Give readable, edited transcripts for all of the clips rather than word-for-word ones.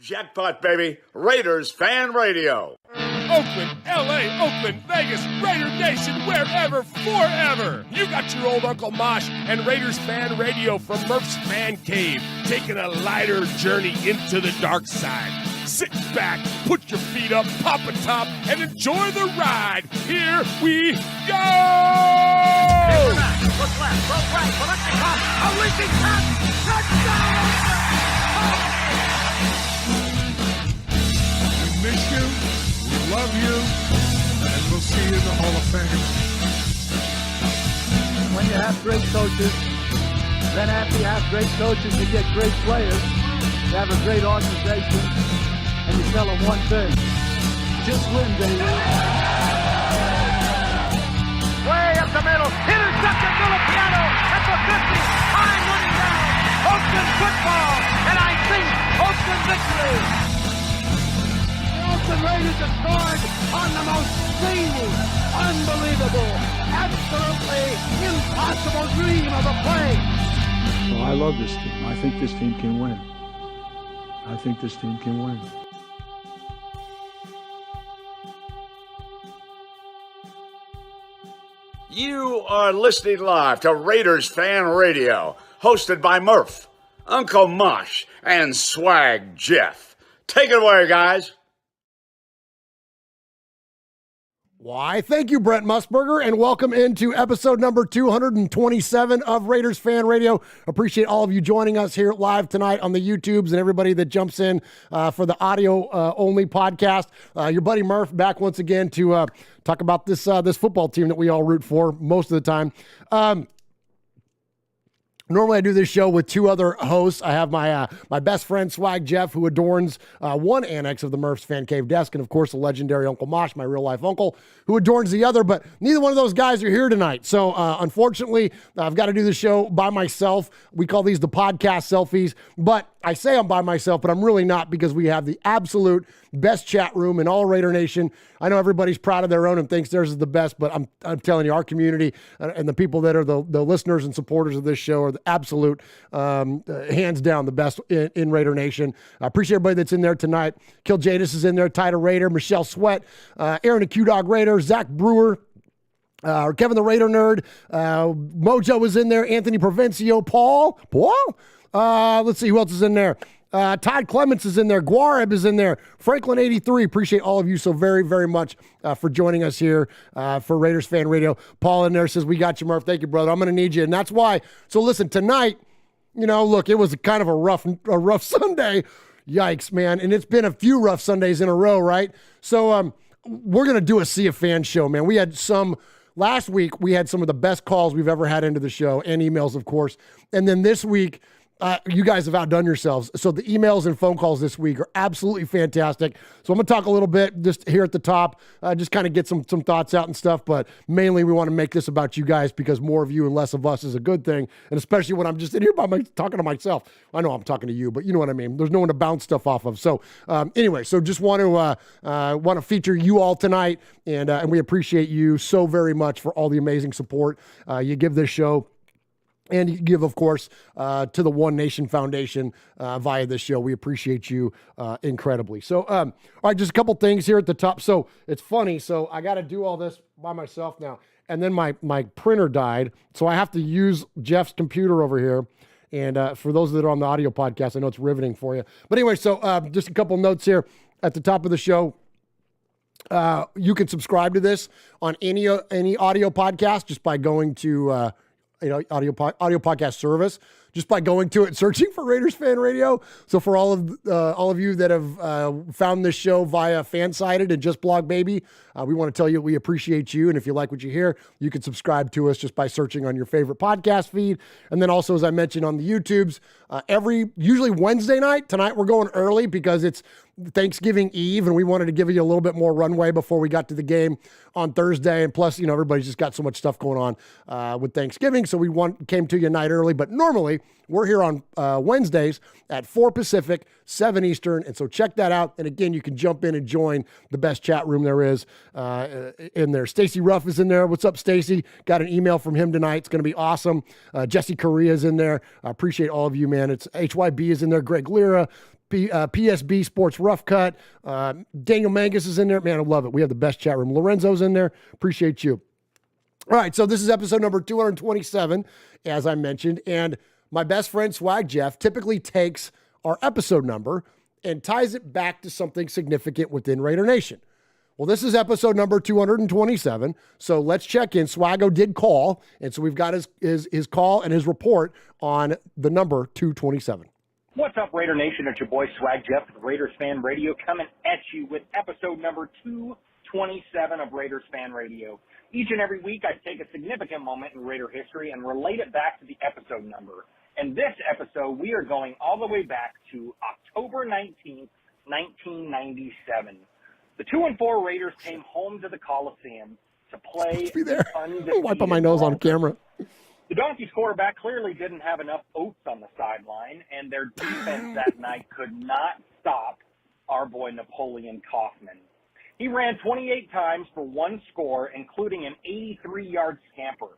Jackpot, baby. Raiders Fan Radio. Oakland, L.A., Oakland, Vegas, Raider Nation, wherever, forever. You got your old Uncle Mosh and Raiders Fan Radio from Murph's Man Cave, taking a lighter journey into the dark side. Sit back, put your feet up, pop a top, and enjoy the ride. Here we go! Look left, look right, Paletnikov, a leaping pass, touchdown! We miss you, we love you, and we'll see you in the Hall of Fame. When you have great coaches, then after you have great coaches, you get great players, you have a great organization, and you tell them one thing, just win, baby. Way up the middle, intercepted Filipiano at the 50, time running down, Oakland football, and I think Oakland victory. The Oakland Raiders have scored on the most zany, unbelievable, absolutely impossible dream of a play. Well, I love this team. I think this team can win. I think this team can win. You are listening live to Raiders Fan Radio, hosted by Murph, Uncle Mosh, and Swag Jeff. Take it away, guys. Why, thank you, Brent Musburger, and welcome into episode number 227 of Raiders Fan Radio. Appreciate all of you joining us here live tonight on the YouTubes and everybody that jumps in for the audio-only podcast. Your buddy Murph back once again to talk about this football team that we all root for most of the time. Normally I do this show with two other hosts. I have my best friend Swag Jeff, who adorns one annex of the Murph's Fan Cave desk, and of course the legendary Uncle Mosh, my real life uncle, who adorns the other, but neither one of those guys are here tonight. So unfortunately, I've got to do the show by myself. We call these the podcast selfies, but I say I'm by myself, but I'm really not, because we have the absolute best chat room in all Raider Nation. I know everybody's proud of their own and thinks theirs is the best, but I'm telling you, our community and the people that are the listeners and supporters of this show are the absolute, hands down, the best in Raider Nation. I appreciate everybody that's in there tonight. Kill Jadis is in there, Tyler Raider, Michelle Sweat, Aaron the Q-Dog Raider, Zach Brewer, Kevin the Raider Nerd, Mojo is in there, Anthony Provencio, Paul? Let's see who else is in there. Todd Clements is in there. Guareb is in there. Franklin83. Appreciate all of you so very, very much for joining us here for Raiders Fan Radio. Paul in there says, we got you, Murph. Thank you, brother. I'm going to need you. And that's why. So listen, tonight, look, it was kind of a rough Sunday. Yikes, man. And it's been a few rough Sundays in a row, right? So we're going to do a Sea of Fans show, man. Last week, we had some of the best calls we've ever had into the show, and emails, of course. And then this week, you guys have outdone yourselves. So the emails and phone calls this week are absolutely fantastic. So I'm going to talk a little bit just here at the top, just kind of get some thoughts out and stuff. But mainly we want to make this about you guys, because more of you and less of us is a good thing. And especially when I'm just in here talking to myself. I know I'm talking to you, but you know what I mean. There's no one to bounce stuff off of. So anyway, so just want to feature you all tonight. And we appreciate you so very much for all the amazing support you give this show. And you give, of course, to the One Nation Foundation via this show. We appreciate you incredibly. So, all right, just a couple things here at the top. So it's funny. So I got to do all this by myself now. And then my printer died. So I have to use Jeff's computer over here. And for those that are on the audio podcast, I know it's riveting for you. But anyway, so just a couple notes here at the top of the show. You can subscribe to this on any audio podcast just by going to audio podcast service, just by going to it and searching for Raiders Fan Radio. So for all of you that have found this show via Fansided and Just Blog Baby, we want to tell you we appreciate you. And if you like what you hear, you can subscribe to us just by searching on your favorite podcast feed. And then also, as I mentioned, on the YouTubes, usually Wednesday night. Tonight we're going early because it's Thanksgiving Eve, and we wanted to give you a little bit more runway before we got to the game on Thursday. And plus, everybody's just got so much stuff going on with Thanksgiving, so we came to you a night early. But normally, we're here on Wednesdays at 4 Pacific, 7 Eastern, and so check that out. And again, you can jump in and join the best chat room there is in there. Stacy Ruff is in there. What's up, Stacy? Got an email from him tonight. It's going to be awesome. Jesse Correa is in there. I appreciate all of you, man. It's HYB is in there. Greg Lira, PSB Sports Rough Cut. Daniel Mangus is in there. Man, I love it. We have the best chat room. Lorenzo's in there. Appreciate you. All right, so this is episode number 227, as I mentioned, and my best friend Swag Jeff typically takes our episode number and ties it back to something significant within Raider Nation. Well, this is episode number 227, so let's check in. Swaggo did call, and so we've got his call and his report on the number 227. What's up, Raider Nation? It's your boy Swag Jeff with Raiders Fan Radio coming at you with episode number 227 of Raiders Fan Radio. Each and every week, I take a significant moment in Raider history and relate it back to the episode number. In this episode, we are going all the way back to October 19th, 1997. The 2-4 Raiders came home to the Coliseum to play the undefeated. Wiping my nose on camera. The Donkeys quarterback clearly didn't have enough oats on the sideline, and their defense that night could not stop our boy Napoleon Kaufman. He ran 28 times for one score, including an 83-yard scamper.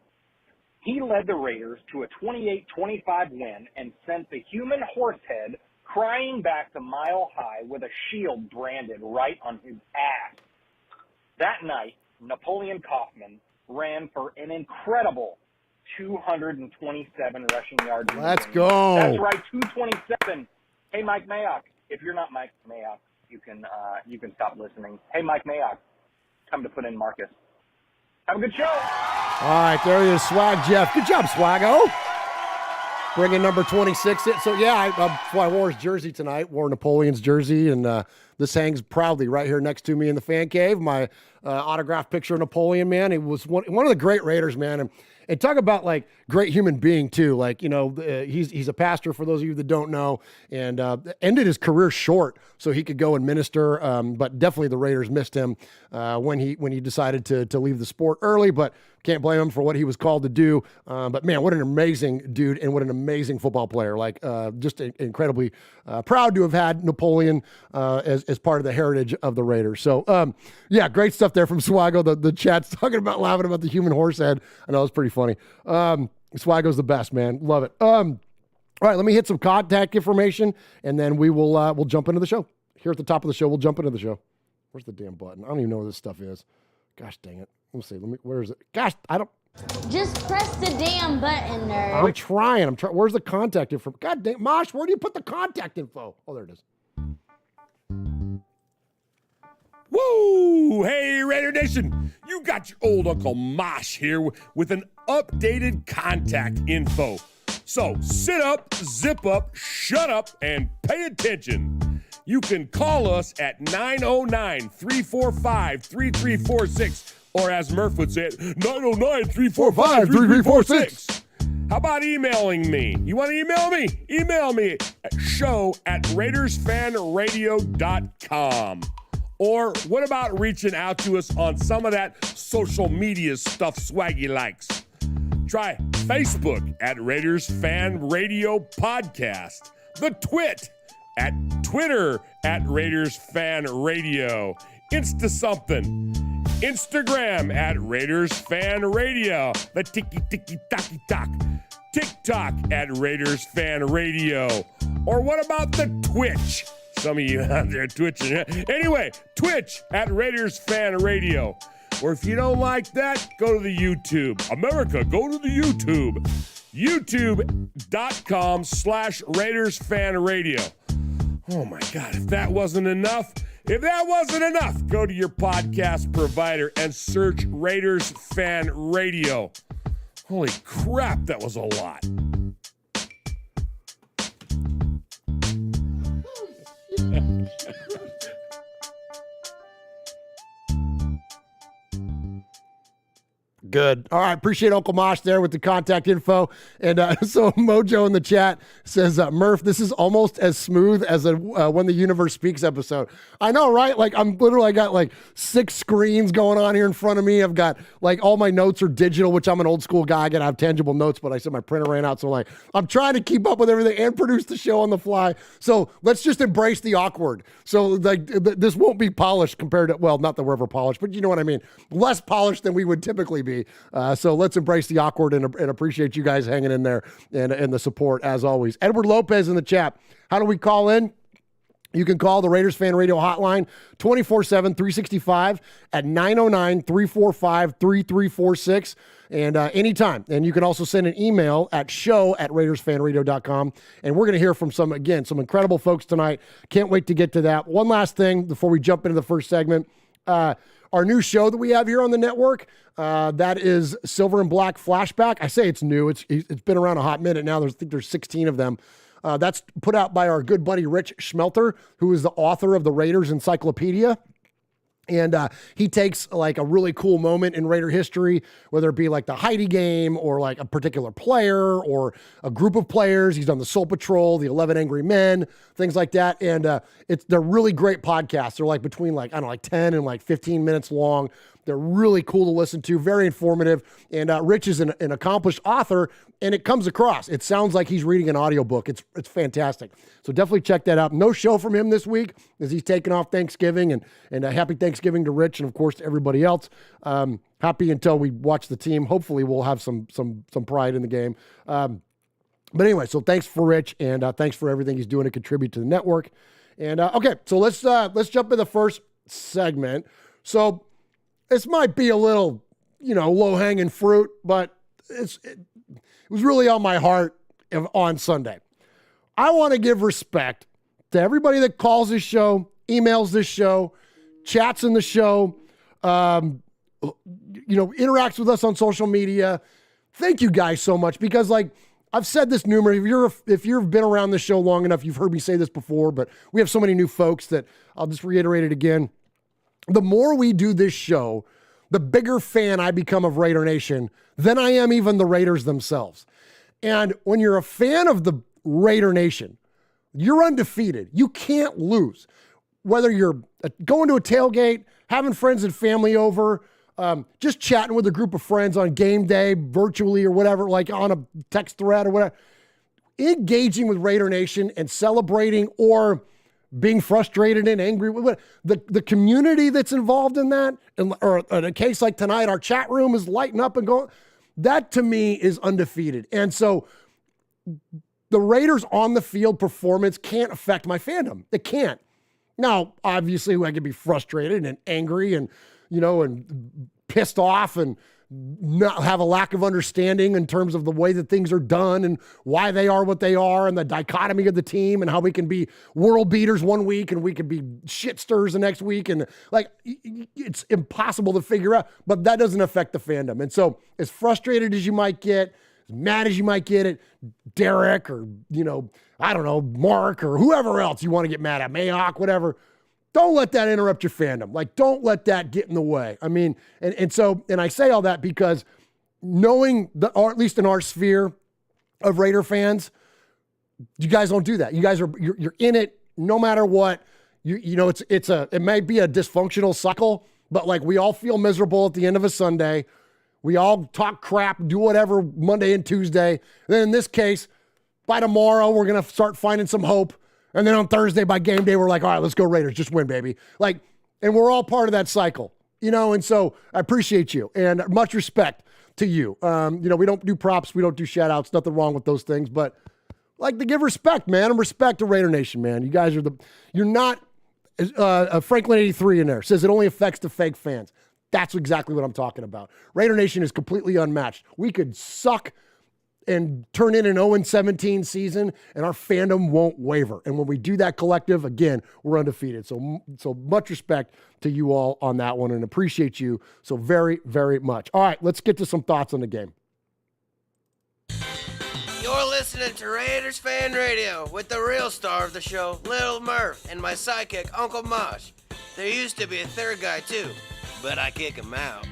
He led the Raiders to a 28-25 win and sent the human horsehead crying back to Mile High with a shield branded right on his ass. That night, Napoleon Kaufman ran for an incredible 227 rushing yards. Let's go. That's right, 227. Hey, Mike Mayock, if you're not Mike Mayock, you can stop listening. Hey, Mike Mayock, time to put in Marcus. Have a good show. All right, there he is, Swag Jeff. Good job, Swaggo. Bringing number 26 in. So, yeah, I wore his jersey tonight, wore Napoleon's jersey, and this hangs proudly right here next to me in the fan cave. My autographed picture of Napoleon, man. He was one of the great Raiders, man. And talk about, like, great human being, too. Like, you know, he's a pastor, for those of you that don't know, and ended his career short so he could go and minister. But definitely the Raiders missed him when he decided to leave the sport early, but can't blame him for what he was called to do. But, man, what an amazing dude and what an amazing football player. Like, just incredibly proud to have had Napoleon as part of the heritage of the Raiders. So, yeah, great stuff there from Swaggo. The chat's laughing about the human horse head. I know, it's pretty funny. Swaggo's the best, man. Love it. All right, let me hit some contact information, and then we'll jump into the show. Here at the top of the show, we'll jump into the show. Where's the damn button? I don't even know where this stuff is. Gosh dang it. Let me see. Where is it? Gosh, I don't. Just press the damn button, nerd. I'm trying. Where's the contact info? God dang, Mosh, where do you put the contact info? Oh, there it is. Woo! Hey, Raider Nation! You got your old Uncle Mosh here with an updated contact info. So sit up, zip up, shut up, and pay attention. You can call us at 909-345-3346, or as Murph would say it, 909-345-3346. How about emailing me? You want to email me? Email me at show@RaidersFanRadio.com. Or what about reaching out to us on some of that social media stuff Swaggy likes? Try Facebook at Raiders Fan Radio Podcast, the Twit at Twitter at Raiders Fan Radio, Insta something, Instagram at Raiders Fan Radio, the tiki-tiki-taki-talk, TikTok at Raiders Fan Radio. Or what about the Twitch? Some of you out there twitching. Anyway, Twitch at Raiders Fan Radio. Or if you don't like that, go to the YouTube. America, go to the YouTube. YouTube.com/Raiders Fan Radio. Oh my God, if that wasn't enough, go to your podcast provider and search Raiders Fan Radio. Holy crap, that was a lot. Good. All right. Appreciate Uncle Mosh there with the contact info. And so Mojo in the chat says, Murph, this is almost as smooth as a When the Universe Speaks episode. I know, right? Like, I got like 6 screens going on here in front of me. I've got like all my notes are digital, which I'm an old school guy. I gotta have tangible notes, but I said my printer ran out. So I'm trying to keep up with everything and produce the show on the fly. So let's just embrace the awkward. So like this won't be polished compared to, well, not that we're ever polished, but you know what I mean? Less polished than we would typically be. So let's embrace the awkward and appreciate you guys hanging in there and the support as always. Edward Lopez in the chat. How do we call in? You can call the Raiders Fan Radio hotline 24/7, 365 at 909-345-3346 and anytime. And you can also send an email at show@RaidersFanRadio.com. And we're going to hear from some incredible folks tonight. Can't wait to get to that. One last thing before we jump into the first segment. Our new show that we have here on the network, that is Silver and Black Flashback. I say it's new. It's been around a hot minute now. I think there's 16 of them. That's put out by our good buddy Rich Schmelter, who is the author of the Raiders Encyclopedia. And he takes like a really cool moment in Raider history, whether it be like the Heidi game or like a particular player or a group of players. He's done the Soul Patrol, the 11 Angry Men, things like that. And they're really great podcasts. They're like between 10 and 15 minutes long. They're really cool to listen to, very informative. And Rich is an accomplished author, and it comes across. It sounds like he's reading an audiobook. It's fantastic. So definitely check that out. No show from him this week as he's taking off Thanksgiving, and happy Thanksgiving to Rich and, of course, to everybody else. Happy until we watch the team. Hopefully we'll have some pride in the game. But anyway, so thanks for Rich, and thanks for everything he's doing to contribute to the network. And okay, so let's jump in the first segment. So this might be a little, low-hanging fruit, but it was really on my heart on Sunday. I want to give respect to everybody that calls this show, emails this show, chats in the show, interacts with us on social media. Thank you guys so much, because I've said this numerous. If you've been around this show long enough, you've heard me say this before, but we have so many new folks that I'll just reiterate it again. The more we do this show, the bigger fan I become of Raider Nation than I am even the Raiders themselves. And when you're a fan of the Raider Nation, you're undefeated. You can't lose. Whether you're going to a tailgate, having friends and family over, just chatting with a group of friends on game day, virtually or whatever, like on a text thread or whatever, engaging with Raider Nation and celebrating or being frustrated and angry with the community that's involved in that, or in a case like tonight, our chat room is lighting up and going. That to me is undefeated. And so the Raiders on the field performance can't affect my fandom. It can't. Now, obviously, I could be frustrated and angry and pissed off and not have a lack of understanding in terms of the way that things are done and why they are what they are and the dichotomy of the team and how we can be world beaters one week and we can be shitsters the next week. And it's impossible to figure out, but that doesn't affect the fandom. And so as frustrated as you might get, as mad as you might get at Derek or, I don't know, Mark or whoever else you want to get mad at, Mayock, whatever, don't let that interrupt your fandom. Don't let that get in the way. I mean, and I say all that because knowing or at least in our sphere of Raider fans, you guys don't do that. You guys you're in it no matter what. It may be a dysfunctional cycle, but we all feel miserable at the end of a Sunday. We all talk crap, do whatever Monday and Tuesday. Then in this case, by tomorrow, we're going to start finding some hope. And then on Thursday by game day, we're like, all right, let's go Raiders. Just win, baby. And we're all part of that cycle, and so I appreciate you and much respect to you. We don't do props. We don't do shoutouts. Nothing wrong with those things, but to give respect, man, and respect to Raider Nation, man. You guys you're not, Franklin 83 in there says it only affects the fake fans. That's exactly what I'm talking about. Raider Nation is completely unmatched. We could suck and turn in an 0-17 season, and our fandom won't waver. And when we do that collective, again, we're undefeated. So much respect to you all on that one, and appreciate you so very, very much. All right, let's get to some thoughts on the game. You're listening to Raiders Fan Radio with the real star of the show, Little Murph, and my sidekick, Uncle Mosh. There used to be a third guy, too, but I kick him out.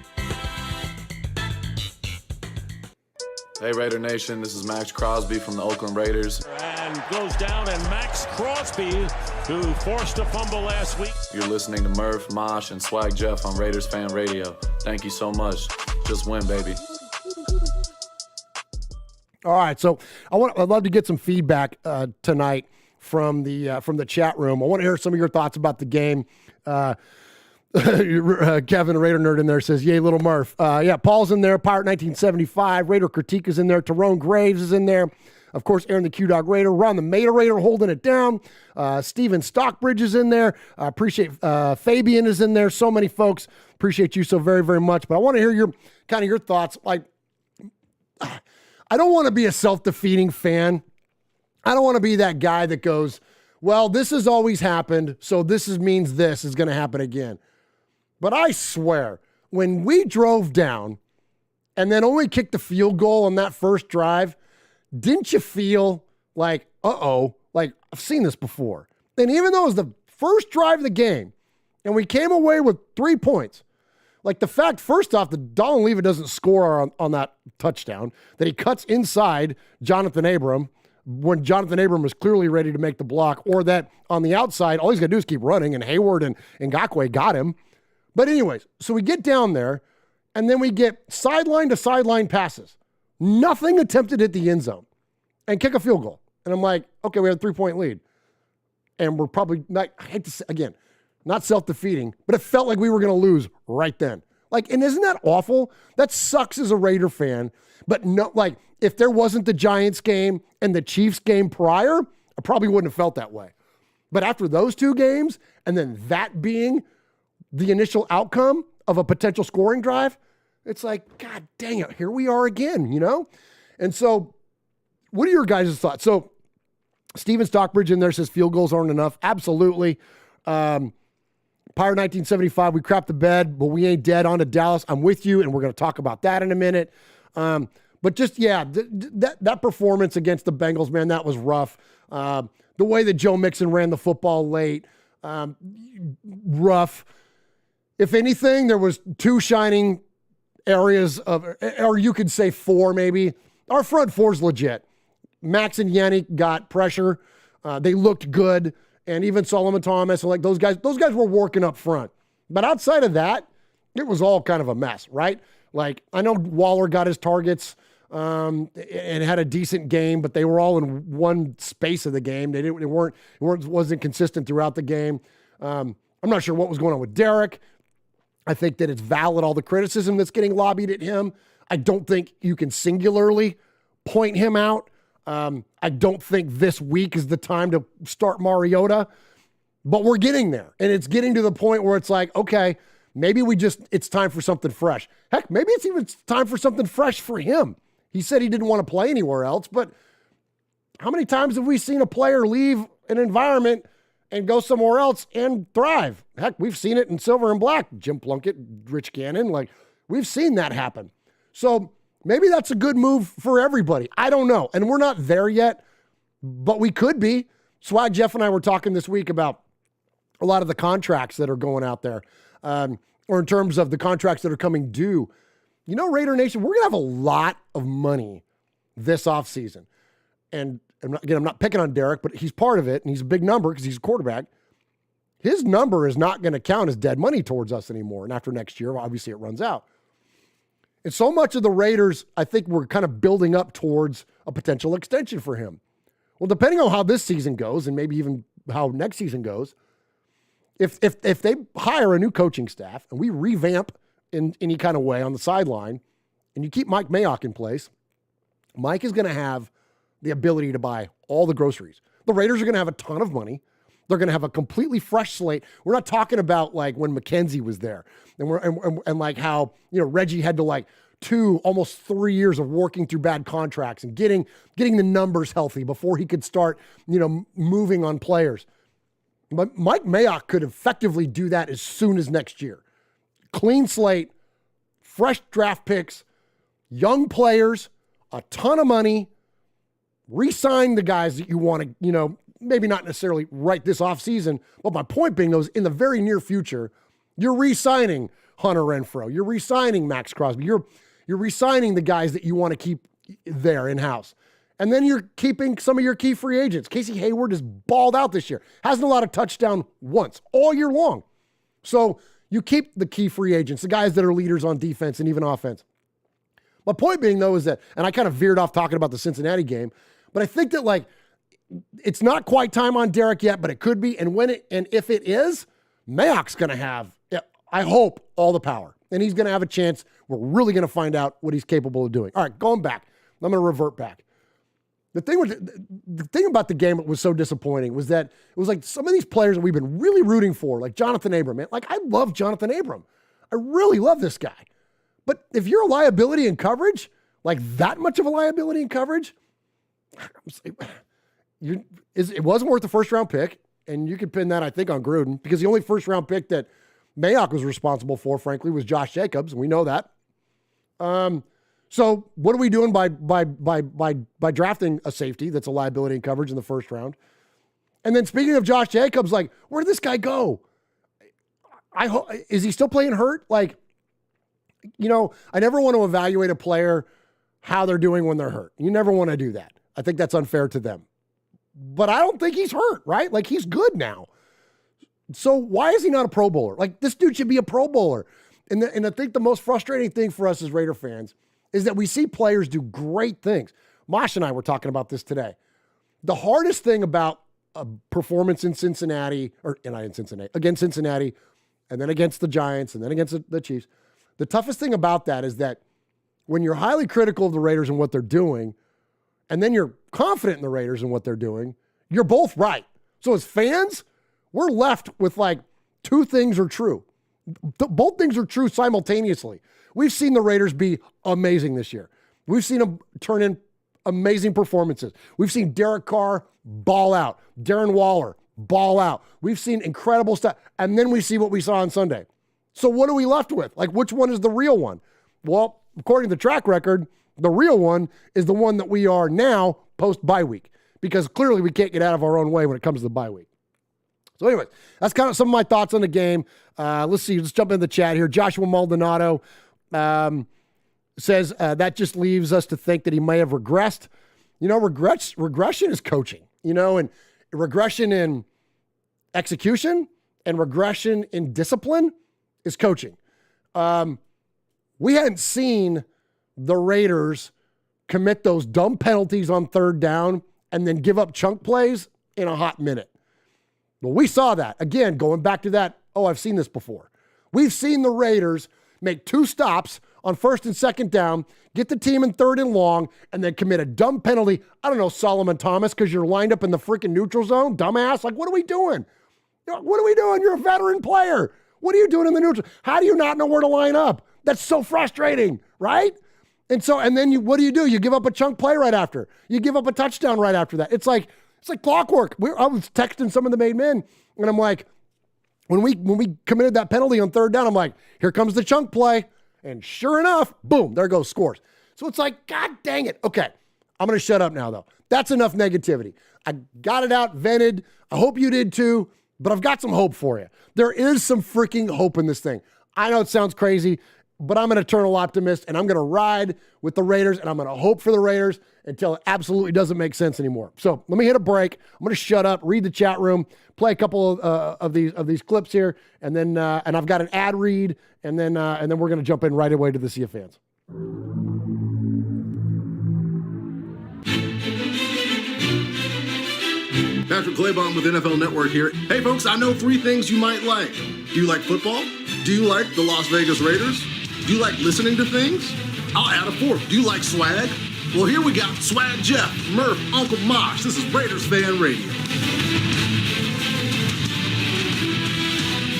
Hey Raider Nation, this is Max Crosby from the Oakland Raiders. And goes down, and Max Crosby, who forced a fumble last week. You're listening to Murph, Mosh, and Swag Jeff on Raiders Fan Radio. Thank you so much. Just win, baby. All right, so I'd love to get some feedback tonight from the chat room. I want to hear some of your thoughts about the game. Kevin, a Raider nerd in there, says, yay, Little Murph. Yeah, Paul's in there. Pirate 1975. Raider Critique is in there. Tyrone Graves is in there. Of course, Aaron the Q-Dog Raider, Ron the Mater Raider holding it down. Steven Stockbridge is in there. I appreciate Fabian is in there. So many folks. Appreciate you so very, very much. But I want to hear your thoughts. Like, I don't want to be a self-defeating fan. I don't want to be that guy that goes, well, this has always happened, so means this is going to happen again. But I swear, when we drove down and then only kicked the field goal on that first drive, didn't you feel like, like I've seen this before? And even though it was the first drive of the game and we came away with 3 points, like the fact, first off, that Donald Leva doesn't score on that touchdown, that he cuts inside Jonathan Abram when Jonathan Abram was clearly ready to make the block, or that on the outside, all he's going to do is keep running, and Hayward and Ngakoue got him. But anyways, so we get down there, and then we get sideline to sideline passes. Nothing attempted at the end zone, and kick a field goal. And I'm like, okay, we have a 3-point lead. And we're probably not, I hate to say, again, not self-defeating, but it felt like we were going to lose right then. Like, and isn't that awful? That sucks as a Raider fan. But no, like, if there wasn't the Giants game and the Chiefs game prior, I probably wouldn't have felt that way. But after those 2 games, and then that being the initial outcome of a potential scoring drive, it's like, God dang it, here we are again, you know? And so, what are your guys' thoughts? So, Steven Stockbridge in there says field goals aren't enough. Absolutely. Pyre 1975, we crapped the bed, but we ain't dead. On to Dallas. I'm with you, and we're going to talk about that in a minute. But just, yeah, that performance against the Bengals, man, that was rough. The way that Joe Mixon ran the football late, rough. If anything, there was 2 shining areas of, or you could say 4 maybe. Our front 4's legit. Max and Yannick got pressure. They looked good. And even Solomon Thomas and like those guys were working up front. But outside of that, it was all kind of a mess, right? Like, I know Waller got his targets and had a decent game, but they were all in one space of the game. They wasn't consistent throughout the game. I'm not sure what was going on with Derek. I think that it's valid, all the criticism that's getting lobbied at him. I don't think you can singularly point him out. I don't think this week is the time to start Mariota, but we're getting there. And it's getting to the point where it's like, okay, maybe it's time for something fresh. Heck, maybe it's even time for something fresh for him. He said he didn't want to play anywhere else, but how many times have we seen a player leave an environment and go somewhere else and thrive? Heck, we've seen it in Silver and Black. Jim Plunkett, Rich Gannon, like, we've seen that happen. So maybe that's a good move for everybody. I don't know. And we're not there yet, but we could be. Swag Jeff and I were talking this week about a lot of the contracts that are going out there, or in terms of the contracts that are coming due. You know, Raider Nation, we're going to have a lot of money this offseason. And I'm not picking on Derek, but he's part of it, and he's a big number because he's a quarterback. His number is not going to count as dead money towards us anymore. And after next year, obviously it runs out. And so much of the Raiders, I think we're kind of building up towards a potential extension for him. Well, depending on how this season goes, and maybe even how next season goes, if they hire a new coaching staff and we revamp in any kind of way on the sideline, and you keep Mike Mayock in place, Mike is going to have the ability to buy all the groceries. The Raiders are going to have a ton of money. They're going to have a completely fresh slate. We're not talking about like when McKenzie was there and like how, you know, Reggie had to like 2, almost 3 years of working through bad contracts and getting the numbers healthy before he could start, you know, moving on players. But Mike Mayock could effectively do that as soon as next year. Clean slate, fresh draft picks, young players, a ton of money, re-sign the guys that you want to, you know, maybe not necessarily right this offseason, but my point being, those in the very near future, you're re-signing Hunter Renfrow. You're re-signing Max Crosby. You're re-signing the guys that you want to keep there in-house. And then you're keeping some of your key free agents. Casey Hayward is balled out this year. Hasn't allowed a touchdown once all year long. So you keep the key free agents, the guys that are leaders on defense and even offense. My point being, though, is that, and I kind of veered off talking about the Cincinnati game, but I think that, like, it's not quite time on Derek yet, but it could be. And if it is, Mayock's going to have, I hope, all the power. And he's going to have a chance. We're really going to find out what he's capable of doing. All right, going back. I'm going to revert back. The thing about the game that was so disappointing was that it was like some of these players that we've been really rooting for, like Jonathan Abram, man. Like, I love Jonathan Abram. I really love this guy. But if you're a liability in coverage, like that much of a liability in coverage, it wasn't worth the first-round pick, and you could pin that, I think, on Gruden, because the only first-round pick that Mayock was responsible for, frankly, was Josh Jacobs, and we know that. So what are we doing by drafting a safety that's a liability in coverage in the first round? And then speaking of Josh Jacobs, like, where did this guy go? Is he still playing hurt? Like, I never want to evaluate a player how they're doing when they're hurt. You never want to do that. I think that's unfair to them. But I don't think he's hurt, right? Like, he's good now. So why is he not a Pro Bowler? Like, this dude should be a Pro Bowler. And I think the most frustrating thing for us as Raider fans is that we see players do great things. Mosh and I were talking about this today. The hardest thing about a performance in Cincinnati, against Cincinnati, and then against the Giants, and then against the Chiefs, the toughest thing about that is that when you're highly critical of the Raiders and what they're doing, and then you're confident in the Raiders and what they're doing, you're both right. So as fans, we're left with like two things are true. Both things are true simultaneously. We've seen the Raiders be amazing this year. We've seen them turn in amazing performances. We've seen Derek Carr ball out. Darren Waller ball out. We've seen incredible stuff. And then we see what we saw on Sunday. So what are we left with? Like, which one is the real one? Well, according to the track record, the real one is the one that we are now post-bye week, because clearly we can't get out of our own way when it comes to the bye week. So anyways, that's kind of some of my thoughts on the game. Let's jump into the chat here. Joshua Maldonado says that just leaves us to think that he may have regressed. Regression is coaching, and regression in execution and regression in discipline is coaching. We hadn't seen the Raiders commit those dumb penalties on third down and then give up chunk plays in a hot minute. Well, we saw that. Again, going back to that, I've seen this before. We've seen the Raiders make two stops on first and second down, get the team in third and long, and then commit a dumb penalty. I don't know, Solomon Thomas, because you're lined up in the freaking neutral zone, dumbass. Like, what are we doing? What are we doing? You're a veteran player. What are you doing in the neutral? How do you not know where to line up? That's so frustrating, right? And then what do? You give up a chunk play right after. You give up a touchdown right after that. It's like clockwork. I was texting some of the made men, and I'm like, when we committed that penalty on third down, I'm like, here comes the chunk play. And sure enough, boom, there goes scores. So it's like, God dang it. Okay, I'm going to shut up now, though. That's enough negativity. I got it out, vented. I hope you did too, but I've got some hope for you. There is some freaking hope in this thing. I know it sounds crazy, but I'm an eternal optimist, and I'm going to ride with the Raiders, and I'm going to hope for the Raiders until it absolutely doesn't make sense anymore. So let me hit a break. I'm going to shut up, read the chat room, play a couple of these clips here, and then and I've got an ad read, and then we're going to jump in right away to the Sea of Fans. Patrick Claybon with NFL Network here. Hey folks, I know three things you might like. Do you like football? Do you like the Las Vegas Raiders? Do you like listening to things? I'll add a fourth. Do you like swag? Well, here we got Swag Jeff, Murph, Uncle Mosh. This is Raiders Fan Radio.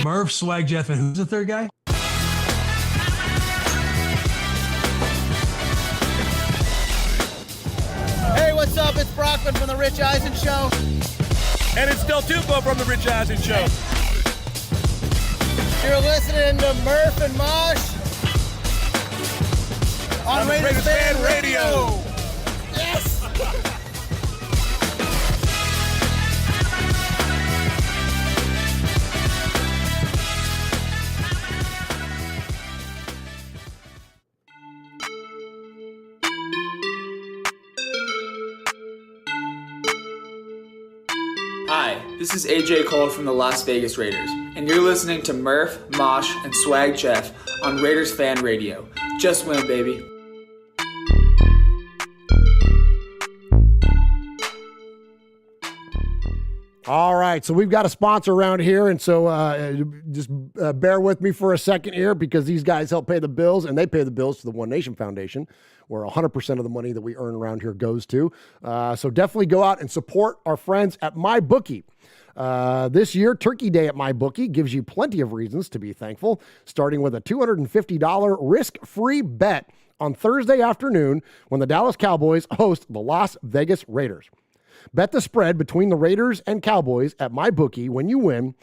Murph, Swag Jeff, and who's the third guy? Hey, what's up? It's Brockman from The Rich Eisen Show. And it's Del Tufo from The Rich Eisen Show. You're listening to Murph and Mosh on Raiders Fan Radio. Yes! Hi, this is AJ Cole from the Las Vegas Raiders, and you're listening to Murph, Mosh, and Swag Jeff on Raiders Fan Radio. Just win, baby. All right, so we've got a sponsor around here, and so just bear with me for a second here because these guys help pay the bills, and they pay the bills to the One Nation Foundation, where 100% of the money that we earn around here goes to. So definitely go out and support our friends at MyBookie. This year, Turkey Day at MyBookie gives you plenty of reasons to be thankful, starting with a $250 risk-free bet on Thursday afternoon when the Dallas Cowboys host the Las Vegas Raiders. Bet the spread between the Raiders and Cowboys at MyBookie. When you win,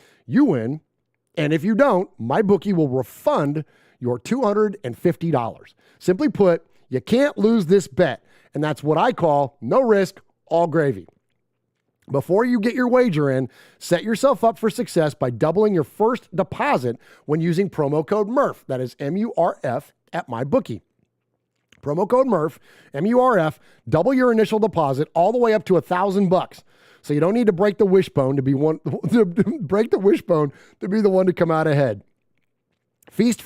and if you don't, MyBookie will refund your $250. Simply put, you can't lose this bet, and that's what I call no risk, all gravy. Before you get your wager in, set yourself up for success by doubling your first deposit when using promo code MURPH. That is MURF at MyBookie. Promo code MURPH, MURF, double your initial deposit all the way up to $1,000. So you don't need to break the wishbone to be one to break the wishbone to be the one to come out ahead. Feast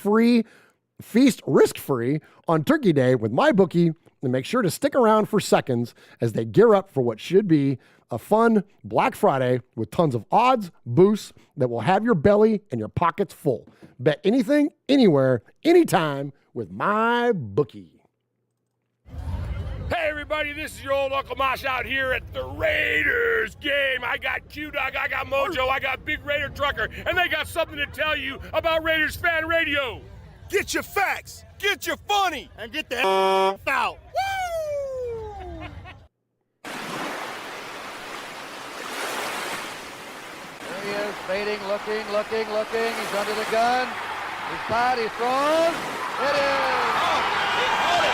risk-free on Turkey Day with MyBookie, and make sure to stick around for seconds as they gear up for what should be a fun Black Friday with tons of odds, boosts that will have your belly and your pockets full. Bet anything, anywhere, anytime with MyBookie. Hey everybody, this is your old Uncle Mosh out here at the Raiders game. I got Q-Dog, I got Mojo, I got Big Raider Trucker, and they got something to tell you about Raiders Fan Radio. Get your facts, get your funny, and get the out. Woo! There he is, fading, looking. He's under the gun. He's tied, he throws. It is. He caught it.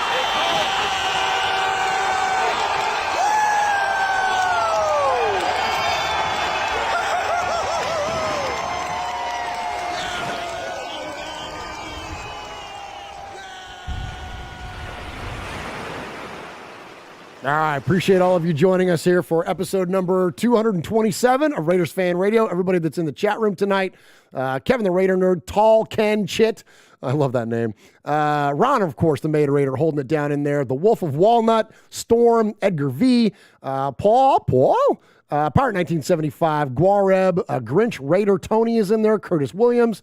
All right, appreciate all of you joining us here for episode number 227 of Raiders Fan Radio. Everybody that's in the chat room tonight, Kevin the Raider Nerd, Tall Ken Chit, I love that name. Ron, of course, the Maid Raider, holding it down in there. The Wolf of Walnut, Storm, Edgar V, Paul, Pirate 1975, Guareb, Grinch Raider Tony is in there, Curtis Williams,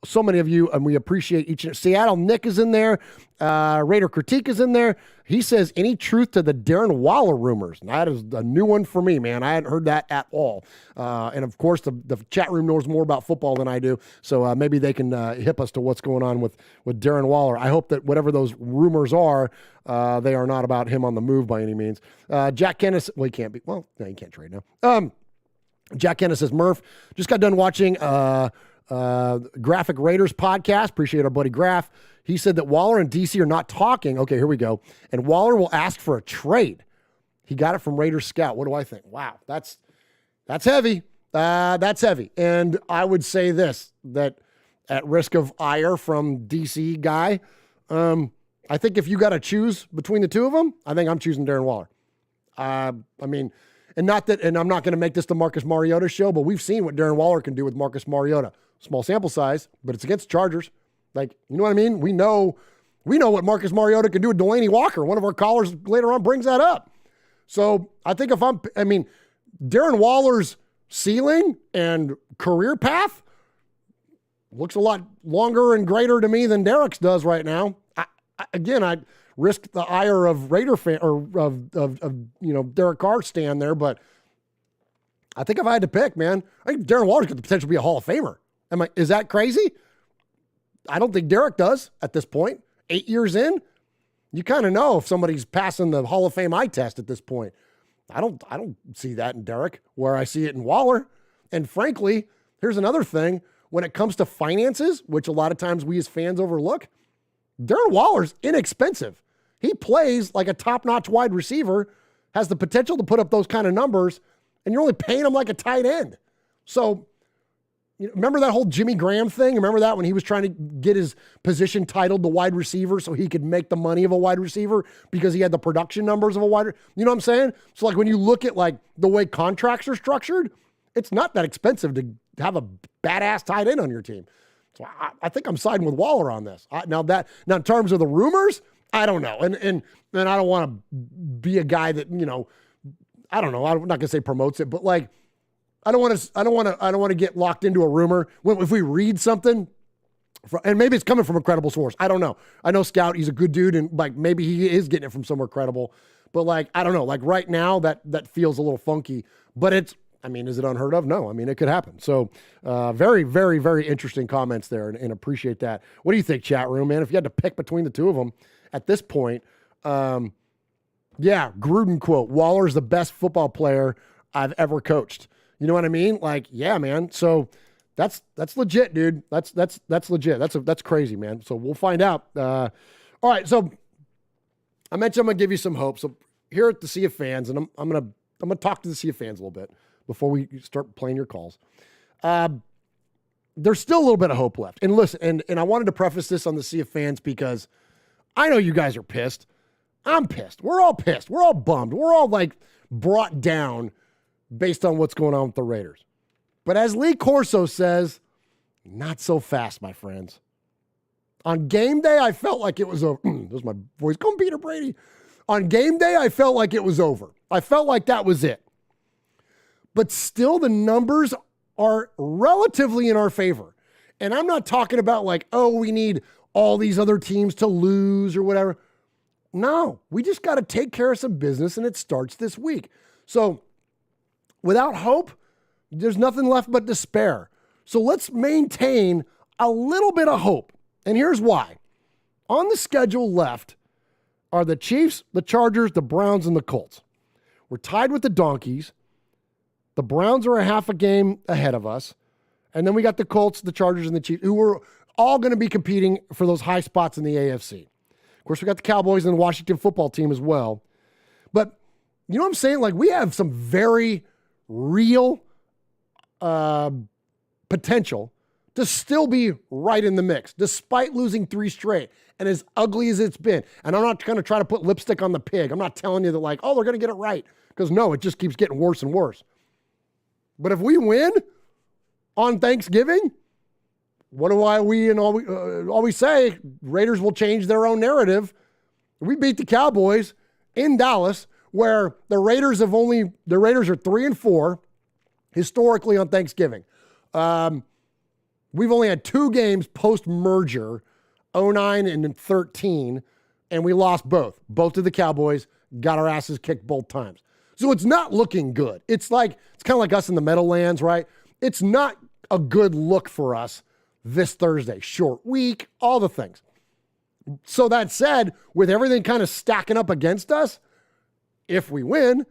so many of you, and we appreciate each. Seattle Nick is in there. Raider Critique is in there. He says, any truth to the Darren Waller rumors? That is a new one for me, man. I hadn't heard that at all. And of course, the chat room knows more about football than I do. So maybe they can hip us to what's going on with Darren Waller. I hope that whatever those rumors are, they are not about him on the move by any means. Jack Kennis, well, he can't be. Well, no, he can't trade now. Jack Kennis says, Murph, just got done watching Graphic Raiders podcast. Appreciate our buddy Graph. He said that Waller and DC are not talking. Okay, here we go. And Waller will ask for a trade. He got it from Raiders Scout. What do I think? Wow, that's heavy. That's heavy. And I would say this, that at risk of ire from DC guy, I think if you got to choose between the two of them, I think I'm choosing Darren Waller. I mean, and not that, and I'm not going to make this the Marcus Mariota show, but we've seen what Darren Waller can do with Marcus Mariota. Small sample size, but it's against the Chargers. Like, you know what I mean? We know what Marcus Mariota can do with Delaney Walker. One of our callers later on brings that up. So I think Darren Waller's ceiling and career path looks a lot longer and greater to me than Derek's does right now. I'd risk the ire of Raider fan or of Derek Carr stand there, but I think if I had to pick, man, I think Darren Waller's got the potential to be a Hall of Famer. Is that crazy? I don't think Derek does at this point. 8 years in, you kind of know if somebody's passing the Hall of Fame eye test at this point. I don't see that in Derek where I see it in Waller. And frankly, here's another thing. When it comes to finances, which a lot of times we as fans overlook, Darren Waller's inexpensive. He plays like a top-notch wide receiver, has the potential to put up those kind of numbers, and you're only paying him like a tight end. So, remember that whole Jimmy Graham thing? Remember that when he was trying to get his position titled the wide receiver so he could make the money of a wide receiver because he had the production numbers of a wide receiver? You know what I'm saying? So like when you look at like the way contracts are structured, it's not that expensive to have a badass tight end on your team. So I think I'm siding with Waller on this. Now in terms of the rumors, I don't know. And I don't want to be a guy that, I don't know. I'm not going to say promotes it, but like, I don't want to get locked into a rumor. If we read something, and maybe it's coming from a credible source. I don't know. I know Scout, he's a good dude, and like maybe he is getting it from somewhere credible. But like, I don't know. Like right now, that feels a little funky. But is it unheard of? No. I mean, it could happen. So very, very, very interesting comments there, and appreciate that. What do you think, chat room, man? If you had to pick between the two of them at this point, Gruden quote, Waller's the best football player I've ever coached. You know what I mean? Like, yeah, man. So that's legit, dude. That's legit. That's crazy, man. So we'll find out. All right. So I mentioned I'm gonna give you some hope. So here at the Sea of Fans, and I'm gonna talk to the Sea of Fans a little bit before we start playing your calls. There's still a little bit of hope left. And listen, and I wanted to preface this on the Sea of Fans because I know you guys are pissed. I'm pissed. We're all pissed. We're all bummed. We're all like brought down based on what's going on with the Raiders. But as Lee Corso says, not so fast, my friends. On game day, I felt like it was over. There's my voice. Go Peter Brady. On game day, I felt like it was over. I felt like that was it. But still, the numbers are relatively in our favor. And I'm not talking about like, oh, we need all these other teams to lose or whatever. No, we just got to take care of some business, and it starts this week. So without hope, there's nothing left but despair. So let's maintain a little bit of hope. And here's why. On the schedule left are the Chiefs, the Chargers, the Browns, and the Colts. We're tied with the Donkeys. The Browns are a half a game ahead of us. And then we got the Colts, the Chargers, and the Chiefs, who are all going to be competing for those high spots in the AFC. Of course, we got the Cowboys and the Washington football team as well. But you know what I'm saying? Like, we have some very real potential to still be right in the mix, despite losing 3 straight and as ugly as it's been. And I'm not going to try to put lipstick on the pig. I'm not telling you that like, oh, they're going to get it right. Because no, it just keeps getting worse and worse. But if we win on Thanksgiving, what do we always say? Raiders will change their own narrative. We beat the Cowboys in Dallas, where the Raiders are 3-4 historically on Thanksgiving. We've only had 2 games post-merger, 2009 and 2013, and we lost both. Both to the Cowboys, got our asses kicked both times. So it's not looking good. It's kind of like us in the Meadowlands, right? It's not a good look for us this Thursday. Short week, all the things. So that said, with everything kind of stacking up against us, if we win,